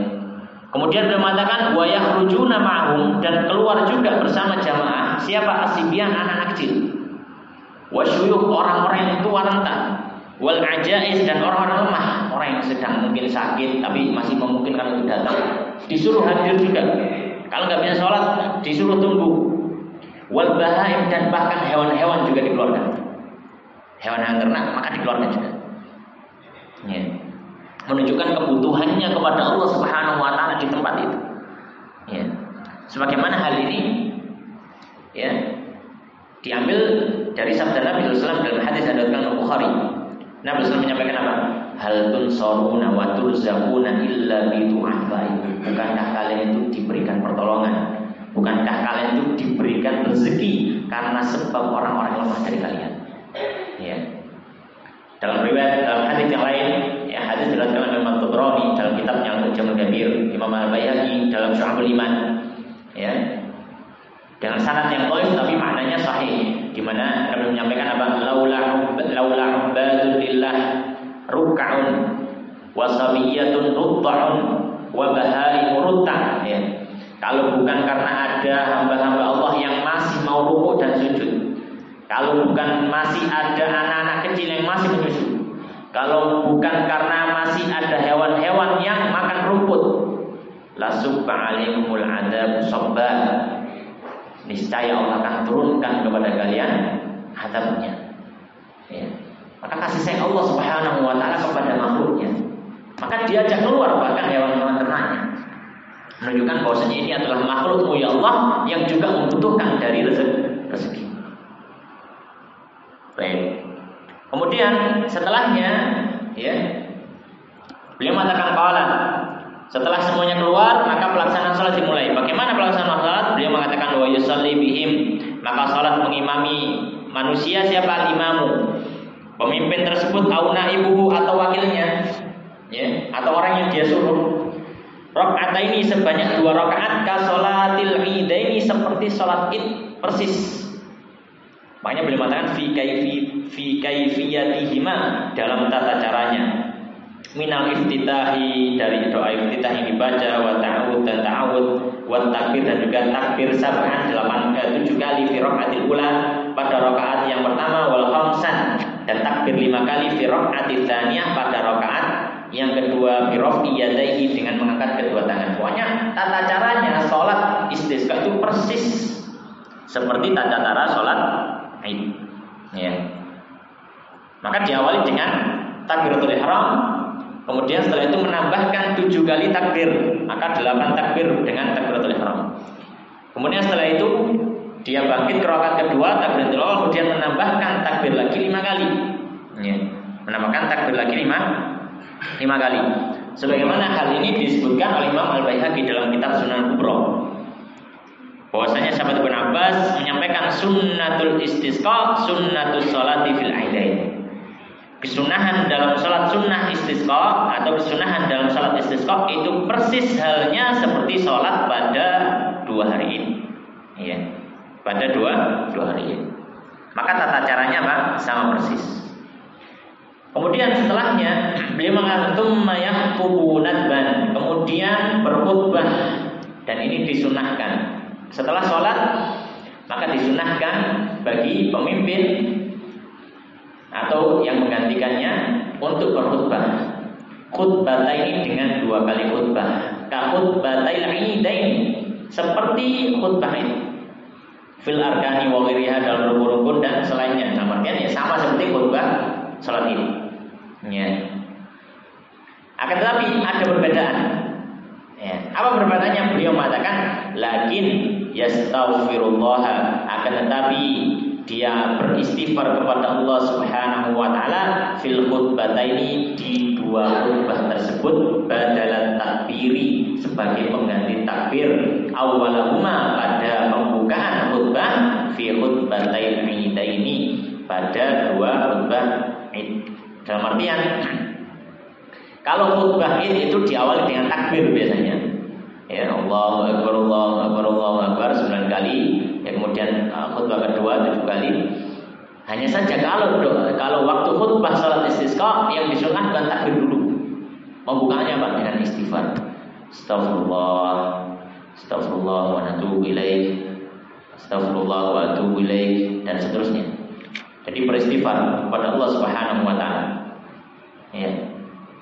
Kemudian beliau mengatakan wa yakhrujuna ma'hum, dan keluar juga bersama jamaah siapa? Asibyan, anak-anak kecil. Wa syuyukh, orang-orang yang tua renta. wal ajaiz, dan orang-orang lemah, orang yang sedang mungkin sakit tapi masih memungkinkan untuk datang, disuruh hadir juga. Kalau nggak bisa sholat, disuruh tunggu. Wal bahaim, dan bahkan hewan-hewan juga dikeluarkan. Hewan-hewan ternak maka dikeluarkan juga. Ya. Menunjukkan kebutuhannya kepada Allah Subhanahu wa taala di tempat itu. Ya. Sebagaimana hal ini ya diambil dari sabda Nabi sallallahu alaihi wasallam dalam hadis yang diriwayatkan oleh Bukhari. Nabi SAW menyampaikan apa? Hal tunsaruna wa turzaquna illa bi du'afaikum. Bukankah kalian itu diberikan pertolongan? Bukankah kalian itu diberikan rezeki karena sebab orang-orang lemah dari kalian? Ya. Dalam riwayat, dalam hadis yang lain, ya hadis diriwayatkan oleh Imam Tabrani dalam kitabnya Al-Mu'jamul Kabir, Imam Al-Baihaqi dalam Syu'abul Iman, ya. Dengan sanad yang dhaif tapi maknanya sahih, di mana Nabi menyampaikan apa? Laula ubadulillah ruk'un wa sabiyyatun rutta'un wa bahaimu rutta'un, ya. Kalau bukan karena ada hamba-hamba Allah yang masih mau rukuk dan sujud, kalau bukan masih ada anak-anak kecil yang masih menyusu, kalau bukan karena masih ada hewan-hewan yang makan rumput, lasubba alaihimul adzab sabba, niscaya Allah akan turunkan kepada kalian azabnya. Ya. Maka kasih sayang Allah Subhanahu wa taala kepada makhluknya, maka diajak keluar bahkan hewan-hewan ternaknya, menunjukkan bahwasanya ini adalah makhlukmu ya Allah yang juga membutuhkan dari rezeki. Baik. Kemudian setelahnya, ya, beliau mengatakan qala, setelah semuanya keluar maka pelaksanaan salat dimulai. Bagaimana pelaksanaan salat? Beliau mengatakan wa yusalli bihim, maka salat mengimami manusia siapa al-imamu, pemimpin tersebut, au naibuhu, atau wakilnya, ya, atau orang yang dia suruh. Rakaataini, sebanyak 2 rakaat, ka sholatil idaini, seperti salat Id persis. Makanya beliau mengatakan fi kaifiyatihima, dalam tata caranya. Minal iftitahi, dari doa iftitah yang dibaca, wa ta'awud dan ta'awud, wa takbir dan juga takbir sab'an 7 kali fi rakaatil ula, pada rakaat yang pertama, wal khamsan, dan takbir 5 kali fi rakaatil tsaniyah, pada rakaat yang kedua, bi raf'i yadayhi, dengan mengangkat kedua tangan. Pokoknya tata caranya salat istisqa itu persis seperti tata cara salat Id. Ya. Maka diawali dengan takbiratul ihram, kemudian setelah itu menambahkan 7 kali takbir, maka 8 takbir dengan takbiratul ihram. Kemudian setelah itu dia bangkit ke rakaat kedua, takbiratul ihram, kemudian menambahkan takbir lagi 5 kali. Ya. Menambahkan takbir lagi 5 kali. Sebagaimana hal ini disebutkan oleh Imam Al-Baihaqi dalam kitab Sunan Kubra, bahwasanya sahabat Ibnu Abbas menyampaikan sunnatul istisqa sunnatus sholati fil aidain. Kesunahan dalam salat sunnah istisqa atau kesunahan dalam salat istisqa itu persis halnya seperti salat pada 2 hari ini. Ya. Pada dua hari ini. Maka tata caranya apa? Sama persis. Kemudian setelahnya beliau mengatakan mayahqubu nadban, kemudian berkhutbah, dan ini disunahkan. Setelah sholat maka disunahkan bagi pemimpin atau yang menggantikannya untuk berkhutbah. Khutbataini, dengan 2 kali khutbah. Ka khutbatail idain, seperti khutbah ini. Fil arkani wa ghiriha, dalam rukun-rukun dan selainnya. Dalam artian ya sama seperti khutbah salat ini. Ya. Akan tetapi ada perbedaan. Ya. Apa perbedaannya? Beliau mengatakan lakin yastaghfirullah, akan tetapi dia beristighfar kepada Allah Subhanahu wa taala fil khutbataini, di 2 khutbah tersebut, badalan takbiri, sebagai pengganti takbir, awwalahuma, pada pembukaan khutbah, fi khutbatain idaini, pada 2 khutbah Id. Dalam artian kalau khutbah Id itu diawali dengan takbir biasanya. Ya, Allahu Akbar, Allahu Akbar, Allahu Akbar 9 kali. Ya, kemudian khutbah kedua 7 kali. Hanya saja kalau waktu khutbah salat istisqa yang disunahkan takbir dulu. Pembukaannya apa? Dengan istighfar. Astagfirullah, astagfirullah wa natubu ilaih, astagfirullah wa atubu ilaih, dan seterusnya. Jadi beristighfar kepada Allah Subhanahu wa taala. Ya.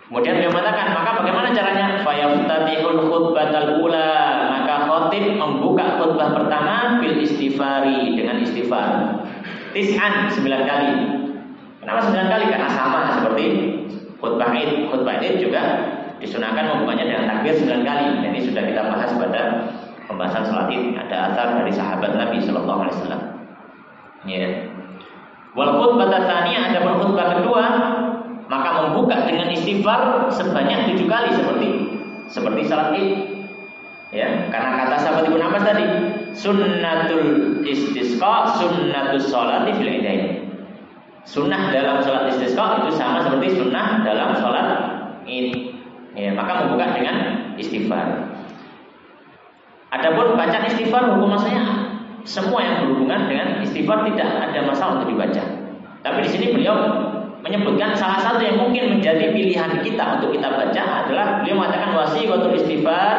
Kemudian beliau mengatakan, maka bagaimana caranya? Fayaftatihul khutbatal ula, maka khatib membuka khutbah pertama bil istighfari, dengan istighfar. Tis'an, 9 kali. Kenapa 9 kali? Karena sama seperti khutbah Id. Khutbah Id juga disunahkan membukanya dengan takbir 9 kali. Jadi sudah kita bahas pada pembahasan salat Id. Ada asar dari sahabat Nabi sallallahu alaihi wasallam. Ya. Wal khutbah tsaniyah, ada khutbah kedua, maka membuka dengan istighfar sebanyak 7 kali seperti salat Id. Ya, karena kata sahabat Ibnu Abbas tadi, sunnatul istisqa sunnatus sholati fil idain. Sunnah dalam salat istisqa itu sama seperti sunnah dalam salat Id. Ya, maka membuka dengan istighfar. Adapun bacaan istighfar hukumnya semua yang berhubungan dengan istighfar tidak ada masalah untuk dibaca. Tapi di sini beliau menyebutkan salah satu yang mungkin menjadi pilihan kita untuk kita baca adalah beliau mengatakan wasiqatul istighfar,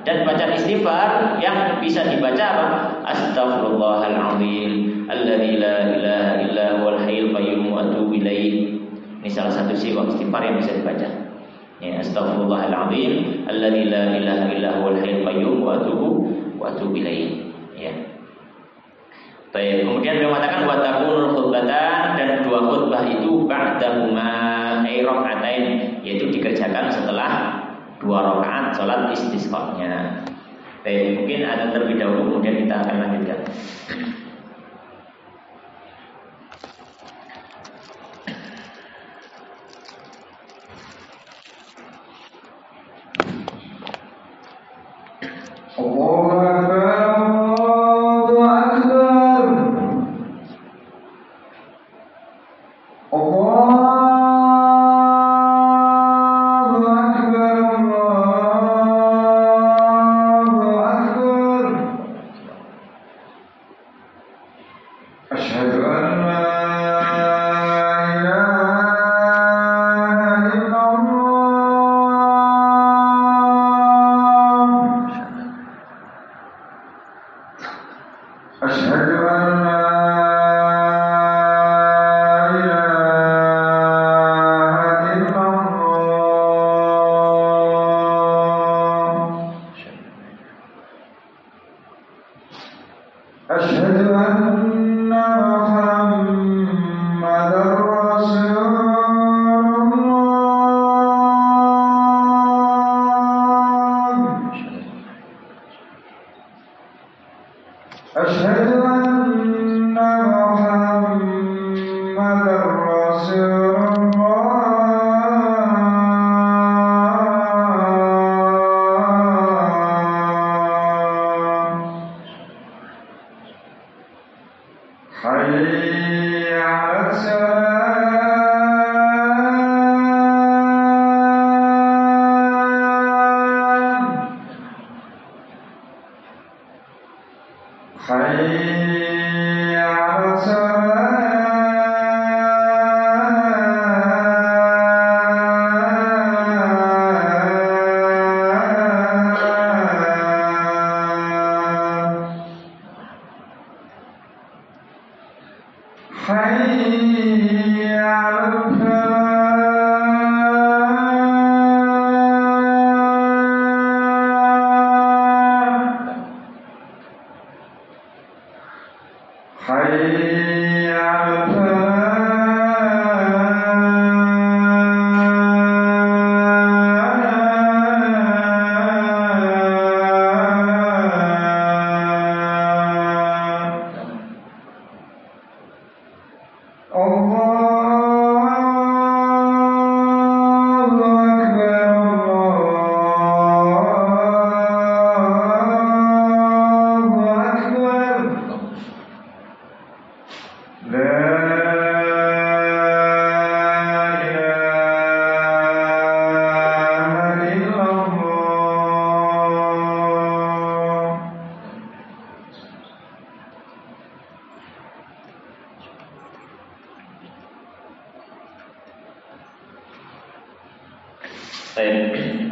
dan bacaan istighfar yang bisa dibaca apa? Astaghfirullahaladzim alladzi la ilaha illa huwal hayyul qayyum wa atubu ilaih. Ini salah satu siwak istighfar yang bisa dibaca. Ya, astaghfirullahaladzim alladzi la ilaha illa huwal hayyul qayyum wa atubu ilaih. Ya. Baik, kemudian beliau mengatakan wa takunul khutbatan, dan 2 khutbah itu ba'dahuma ay raka'atain, yaitu dikerjakan setelah 2 rakaat salat istisqa-nya. Baik, mungkin ada terlebih dahulu kemudian kita akan lanjutkan.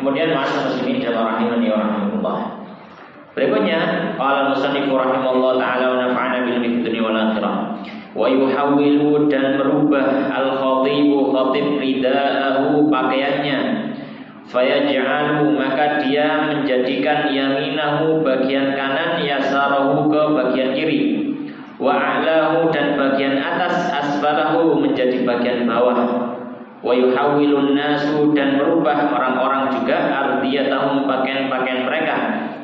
Kemudian ma'asyiral muslimin jamaah rahimani wa rahimakumullah. Berikutnya qala al-musannif rahimahullah taala wa nafa'ana bil dunya wal akhirah. Wa yuhawwilu dan merubah al-khatibu khatib ridaahu pakaiannya. Fayaj'alu maka dia menjadikan yaminahu bagian kanan, yasarahu ke bagian kiri. Wa a'lahu dan bagian atas, asfalahu menjadi bagian bawah. Wa yuhawwilun nasu dan merubah orang-orang juga ardiyatahum pakaian-pakaian mereka,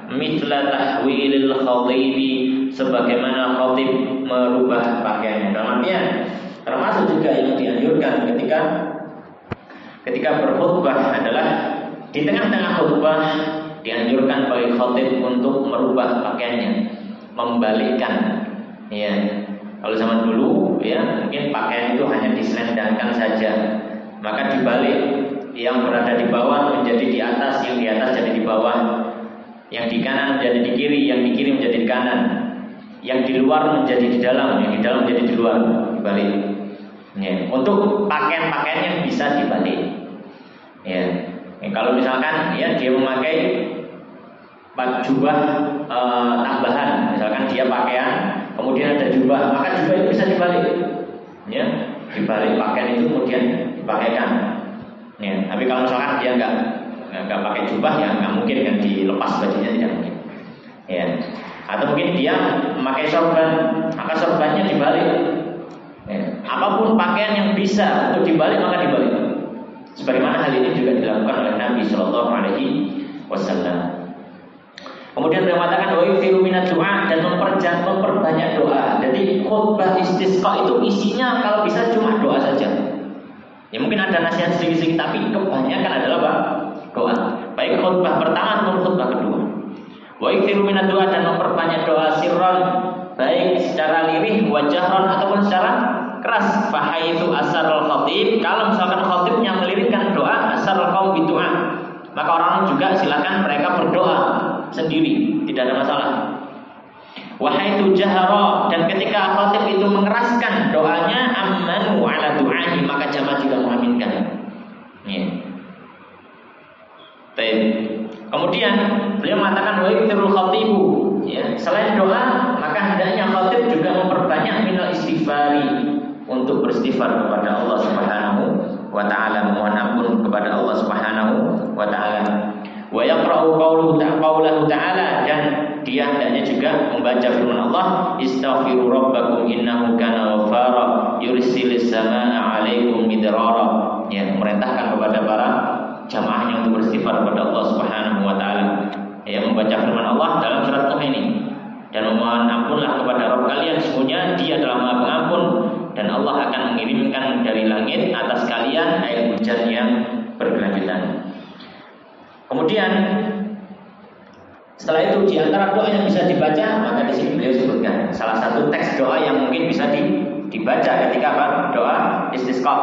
mithla tahwilil khatibi sebagaimana khatib merubah pakaiannya. Dalam artian termasuk juga yang dianjurkan ketika berkhutbah adalah di tengah-tengah khutbah dianjurkan bagi khatib untuk merubah pakaiannya, membalikkan. Ya, kalau zaman dulu ya mungkin pakaian itu hanya diselendangkan saja, maka dibalik, yang berada di bawah menjadi di atas, yang di atas jadi di bawah, yang di kanan menjadi di kiri, yang di kiri menjadi di kanan, yang di luar menjadi di dalam, yang di dalam menjadi di luar, dibalik. Ya, untuk pakaian-pakaian yang bisa dibalik. Ya, kalau misalkan ya dia memakai jubah tambahan, misalkan dia pakaian kemudian ada jubah, maka jubah itu bisa dibalik. Ya, dibalik pakaian itu kemudian dipakaikan. Ya, tapi kalau misalkan dia nggak pakai jubah ya nggak mungkin kan dilepas bajunya, tidak mungkin. Ya, atau mungkin dia memakai sorban, maka sorbannya dibalik. Ya, apapun pakaian yang bisa untuk dibalik maka dibalik. Sebagaimana hal ini juga dilakukan oleh Nabi Shallallahu Alaihi Wasallam. Kemudian beliau mengatakan wa yukthiru minad du'a dan memperbanyak doa. Jadi khutbah istisqa itu isinya kalau bisa cuma doa saja. Ya mungkin ada nasihat sedikit-sedikit tapi kebanyakan adalah apa? Doa. Baik khutbah pertama maupun khutbah kedua. Wa yukthiru minad du'a dan memperbanyak doa sirron, baik secara lirih wa jahron ataupun secara keras. Fa haitsu asarul khatib, kalau misalkan khatibnya melirikkan doa, asarul qaum bidu'a, maka orang juga silakan mereka berdoa sendiri, tidak ada masalah. Wahaitu jahara, dan ketika khatib itu mengeraskan doanya, ammanu ala du'ahi, maka jamaah juga mengaminkan. Ya. Baik. Kemudian beliau mengatakan wa yukthirul khatibu, ya, selain doa maka hendaknya khatib juga memperbanyak minal istighfari, untuk beristighfar kepada Allah Subhanahu wa taala, mohon ampun kepada Allah Subhanahu wa taala. Wa yaqra'u qawluhu ta'ala, dan dia hendaknya juga membaca firman Allah, istaghfiru rabbakum innahu kana ghaffara yursilis samaa'a 'alaikum midrara. Ya, memerintahkan kepada para jamaahnya untuk beristighfar kepada Allah Subhanahu wa taala. Ya, membaca firman Allah dalam surat Nuh ini, dan memohon ampunlah kepada Rabb kalian, sesungguhnya Dia adalah Maha Pengampun, dan Allah akan mengirimkan dari langit atas kalian air hujan yang berkelanjutan. Kemudian setelah itu di antara doa yang bisa dibaca, maka di sini beliau sebutkan salah satu teks doa yang mungkin bisa dibaca ketika apa? Doa istisqa.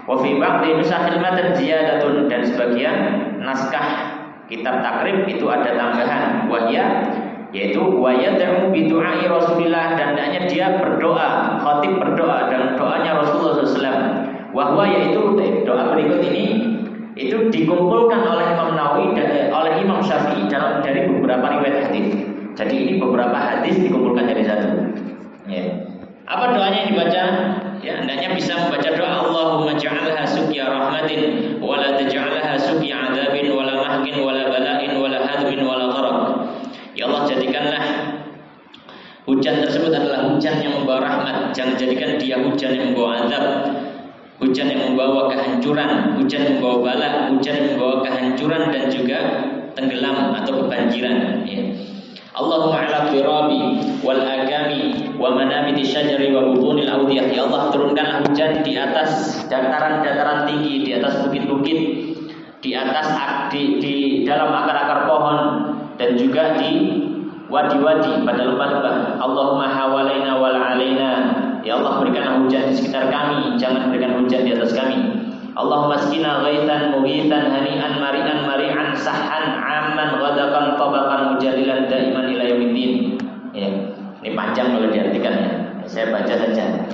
Wa fi ba'dhi nusahil matan ziyadatun, dan sebagian naskah kitab takrib itu ada tambahan wahya, yaitu wa yad'u bi du'ai Rasulillah, dan hendaknya dia berdoa, khatib berdoa dan doanya Rasulullah SAW. Wahwa, yaitu doa berikut ini itu dikumpulkan oleh Imam Nawawi dan oleh Imam Syafi'i dari beberapa riwayat hadis. Jadi ini beberapa hadis dikumpulkan jadi satu. Ya. Apa doanya yang dibaca? Ya, hendaknya bisa membaca doa Allahumma ja'alha suqya rahmatin wa la taj'alha suqya 'adzabin wa la mahkin wa la bala'in wa la hadmin wa la gharq. Ya Allah, jadikanlah hujan tersebut adalah hujan yang membawa rahmat, jangan jadikan dia hujan yang membawa azab, hujan yang membawa kehancuran, hujan yang membawa bala, hujan yang membawa kehancuran dan juga tenggelam atau kebanjiran. Ya. Allahumma ala tirabi wal agami wa manabiti syajari wa butunil awdiyah. Ya Allah, turunkanlah hujan di atas dataran-dataran tinggi, di atas bukit-bukit, di atas di dalam akar-akar pohon, dan juga di wadi-wadi pada lembah-lembah. Allahumma hawalaina wal alaina. Ya Allah, berikanlah hujan di sekitar kami, jangan berikan hujan di atas kami. Allahumma askina ghaitan mughitan hani'an mari'an sahhan amman ghadakan tabaqan mujalilan daiman ila yaumiddin. Ya, ini panjang kalau diartikan ya. Saya baca saja.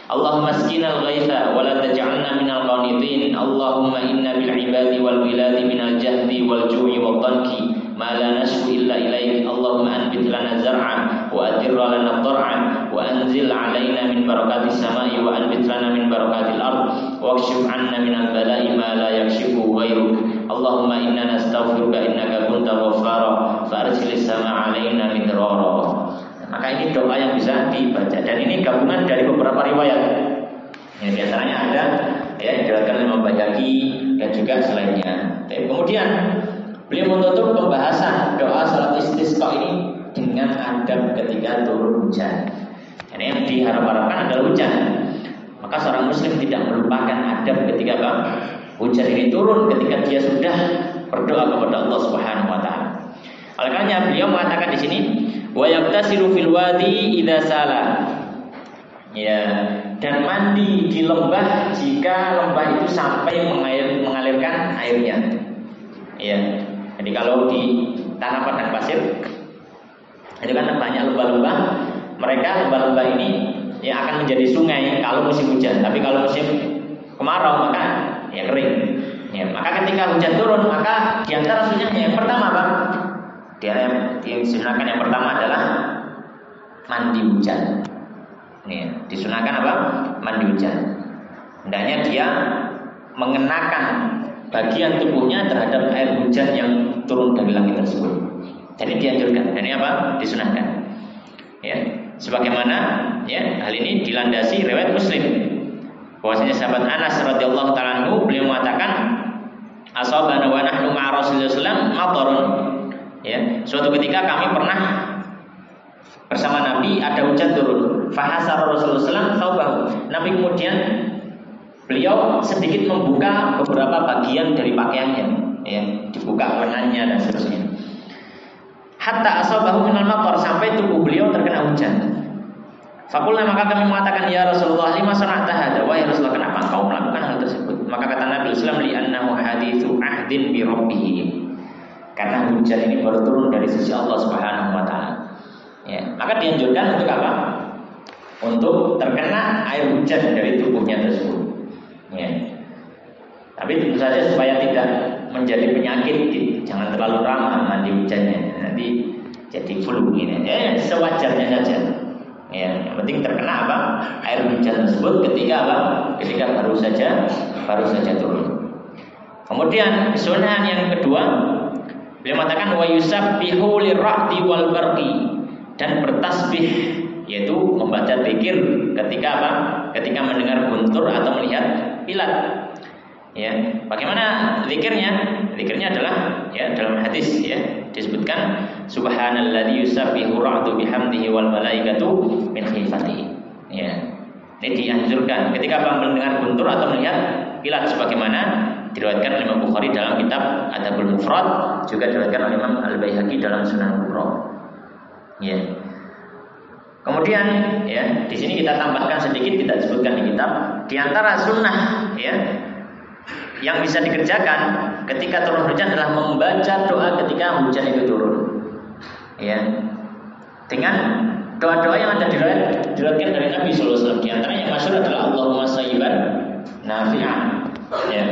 Allahumma asqinal ghaitha wa la taj'alna minal qanitin. Allahumma inna bil ibadi wal biladi minal jahdi wal ju'i wal dhanki ma la nashku illa ilaik. Allahumma anbit lana zar'an wa adirra lana dhar'an wa anzil alaina min barakatis samai wa anbit lana min barakatil ard wa akshif 'anna min al-bala'i ma la yakshifu ghairuk. Allahumma inna nastaghfiruka innaka kunta ghaffara fa arsilis sama 'alaina midrara. Maka ini doa yang bisa dibaca, dan ini gabungan dari beberapa riwayat. Yang biasanya ada yang diriwayatkan oleh Imam Baihaqi dan juga selainnya. Kemudian beliau menutup pembahasan doa salat istisqa ini dengan adab ketika turun hujan. Ini yang diharap-harapkan adalah hujan. Maka seorang muslim tidak melupakan adab ketika hujan ini turun, ketika dia sudah berdoa kepada Allah Subhanahu wa taala. Oleh karenanya beliau mengatakan di sini, wa yabtasilu fil wadi idza sala. Ya, dan mandi di lembah jika lembah itu sampai mengalirkan airnya. Ya. Jadi kalau di tanah padang pasir itu kan banyak lembah-lembah, mereka lembah-lembah ini yang akan menjadi sungai kalau musim hujan. Tapi kalau musim kemarau maka ya kering. Ya, maka ketika hujan turun, maka di antara sunnahnya yang pertama disunahkan yang pertama adalah mandi hujan. Disunahkan mandi hujan. Hendaknya dia mengenakan bagian tubuhnya terhadap air hujan yang turun dari langit tersebut. Jadi dianjurkan. Dan ini disunahkan. Ya, sebagaimana hal ini dilandasi riwayat Muslim. Bahwasanya sahabat Anas radhiyallahu taala anhu beliau mengatakan, asabana wa nahnu ma'a Rasulullah sallallahu alaihi wasallam matarun. Ya, suatu ketika kami pernah bersama Nabi, ada hujan turun. Fahasara Rasulullah sallallahu alaihi wasallam. Nabi kemudian beliau sedikit membuka beberapa bagian dari pakaiannya, ya, dibuka lengannya dan seterusnya. Hatta asabahu minal matar, sampai tubuh beliau terkena hujan. Fakulna, maka kami mengatakan, ya Rasulullah, lima sana'ta hadza, wahai Rasulullah, kenapa engkau melakukan hal tersebut? Maka kata Nabi sallallahu alaihi wasallam, li'annahu haditsu ahdin bi rabbih. Karena hujan ini baru turun dari sisi Allah Subhanahu wa taala. Ya, maka dianjurkan untuk apa? Untuk terkena air hujan dari tubuhnya tersebut. Ya. Tapi tentu saja supaya tidak menjadi penyakit, jangan terlalu ramah mandi hujannya, nanti jadi flu ini. Ya, sewajarnya saja. Ya, yang penting terkena air hujan tersebut ketika ketika baru saja turun. Kemudian sunnah yang kedua, beliau mengatakan wa yusabbihu lirra'di wal barqi, dan bertasbih, yaitu membaca zikir ketika ketika mendengar guntur atau melihat kilat. Ya, bagaimana zikirnya? Zikirnya adalah dalam hadis disebutkan subhanalladzi yusabbihu ra'du bihamdihi wal malaikatu min khifatihi. Ya. Ini dianjurkan ketika mendengar guntur atau melihat kilat, sebagaimana diriwayatkan oleh Imam Bukhari dalam kitab Adabul Mufrad, juga diriwayatkan oleh Imam Al-Baihaqi dalam Sunan Kubra. Ya. Kemudian di sini kita tambahkan sedikit, tidak disebutkan di kitab, di antara sunnah yang bisa dikerjakan ketika turun hujan adalah membaca doa ketika hujan itu turun. Ya. Dengan doa-doa yang ada diriwayatkan dari Nabi sallallahu alaihi wasallam. Di antara yang masyhur adalah Allahumma sayyiban nafi'an. Ya.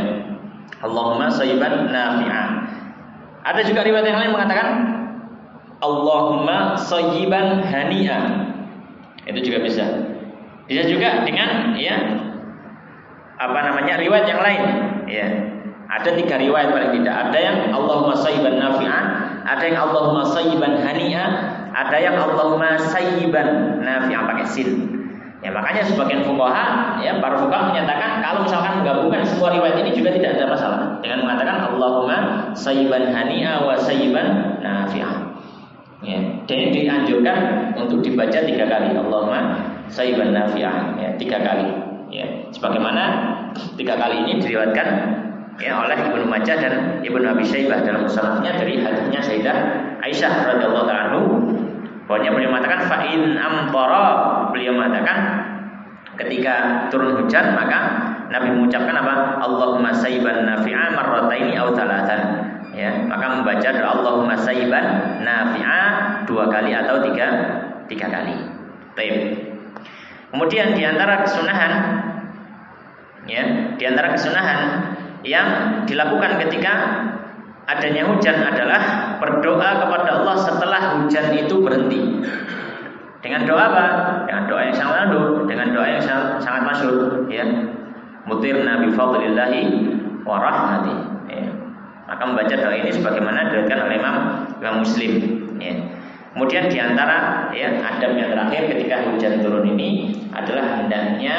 Allahumma sayyiban nafi'an. Ada juga riwayat yang lain mengatakan Allahumma sayyiban hani'an. Itu juga bisa. Bisa juga dengan riwayat yang lain. Ya, ada 3 riwayat paling tidak. Ada yang Allahumma sayyiban nafi'an, ada yang Allahumma sayyiban hani'an, ada yang Allahumma sayyiban nafi'an pakai sin. Ya, makanya sebagian fuqaha, para fuqaha menyatakan kalau misalkan menggabungkan semua riwayat ini juga tidak ada masalah dengan mengatakan Allahumma sayyiban hani'an wa sayyiban nafi'an. Ya, dan ini dianjurkan untuk dibaca 3 kali. Allahumma sayyiban nafi'an, 3 kali. Ya, sebagaimana 3 kali ini diriwayatkan oleh Ibnu Majah dan Ibnu Abi Syaibah dalam musnadnya dari hadisnya Sayyidah Aisyah radhiyallahu taala anhu. Bahwanya beliau mengatakan fa in amtara, beliau mengatakan ketika turun hujan maka Nabi mengucapkan Allahumma sayyiban nafi'an marrataini aw thalathan. Ya, maka membaca doa Allahumma sayyiban nafi'an 2 kali atau 3 kali. Baik. Kemudian di antara kesunahan yang dilakukan ketika adanya hujan adalah berdoa kepada Allah setelah hujan itu berhenti. Dengan doa apa? Dengan doa yang sangat masyhur, dengan doa yang sangat masyhur, ya. Mutirna bi fadlillahi wa rahmati. Ya. Maka membaca doa ini sebagaimana diriwayatkan oleh Imam Muslim, ya. Kemudian diantara adab yang terakhir ketika hujan turun ini adalah hendaknya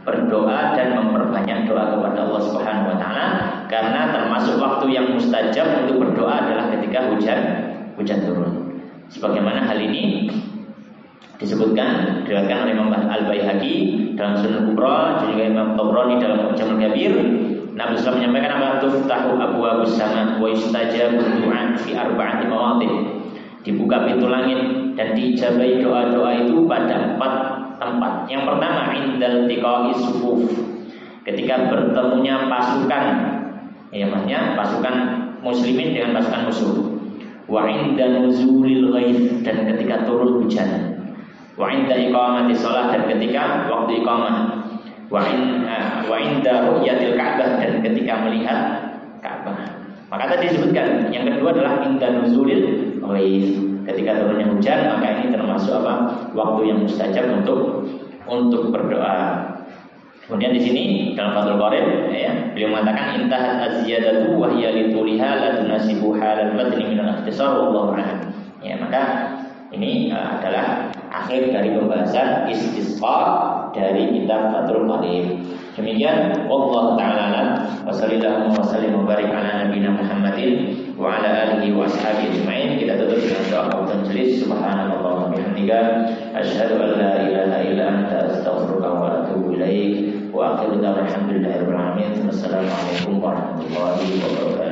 berdoa dan memperbanyak doa kepada Allah Subhanahu wa taala, karena termasuk waktu yang mustajab untuk berdoa adalah ketika hujan turun. Sebagaimana hal ini disebutkan diriwayatkan oleh Imam Al-Baihaqi dalam Sunan Kubra, juga Imam Tabrani dalam Mu'jamul Kabir. Nabi SAW menyampaikan apa? Tuftahu abwabus sama wa yustajabu du'a fi arba'ati mawadin. Dibuka pintu langit dan diijabahi doa-doa itu pada 4 tempat. Yang pertama, indal tiqa'i sufuf, ketika bertemunya pasukan, maksudnya pasukan muslimin dengan pasukan musuh. Wa inda nuzulil ghaith, dan ketika turun hujan. Wa inda iqamati shalah, dan ketika waktu iqamah. Wa inda ru'yatil Ka'bah, dan ketika melihat Ka'bah. Maka tadi disebutkan yang kedua adalah inda nuzulil ghaith, ketika turunnya hujan, maka ini termasuk waktu yang mustajab untuk berdoa. Kemudian di sini dalam Fathul Qorib, beliau mengatakan intahat az-ziyadatu wa hiya lituliha la tunasibu halal badni min al-ikhtisar wallahu a'lam. Maka ini adalah akhir dari pembahasan istisqa dari kitab Fathul Qorib. Demikian, wallahu ta'ala wa sallallahu wa sallim wa barik ala nabiyina Muhammadin wa ala alihi wa ashabihi ajma'in. Kita tutup dengan doa kafaaratul majelis. Subhanallah wa bihamdika asyhadu an la ilaha illa anta astaghfiruka wa atubu ilaik. Wa akhiru da'wana alhamdulillahi rabbil alamin. Wassalamualaikum warahmatullahi wabarakatuh.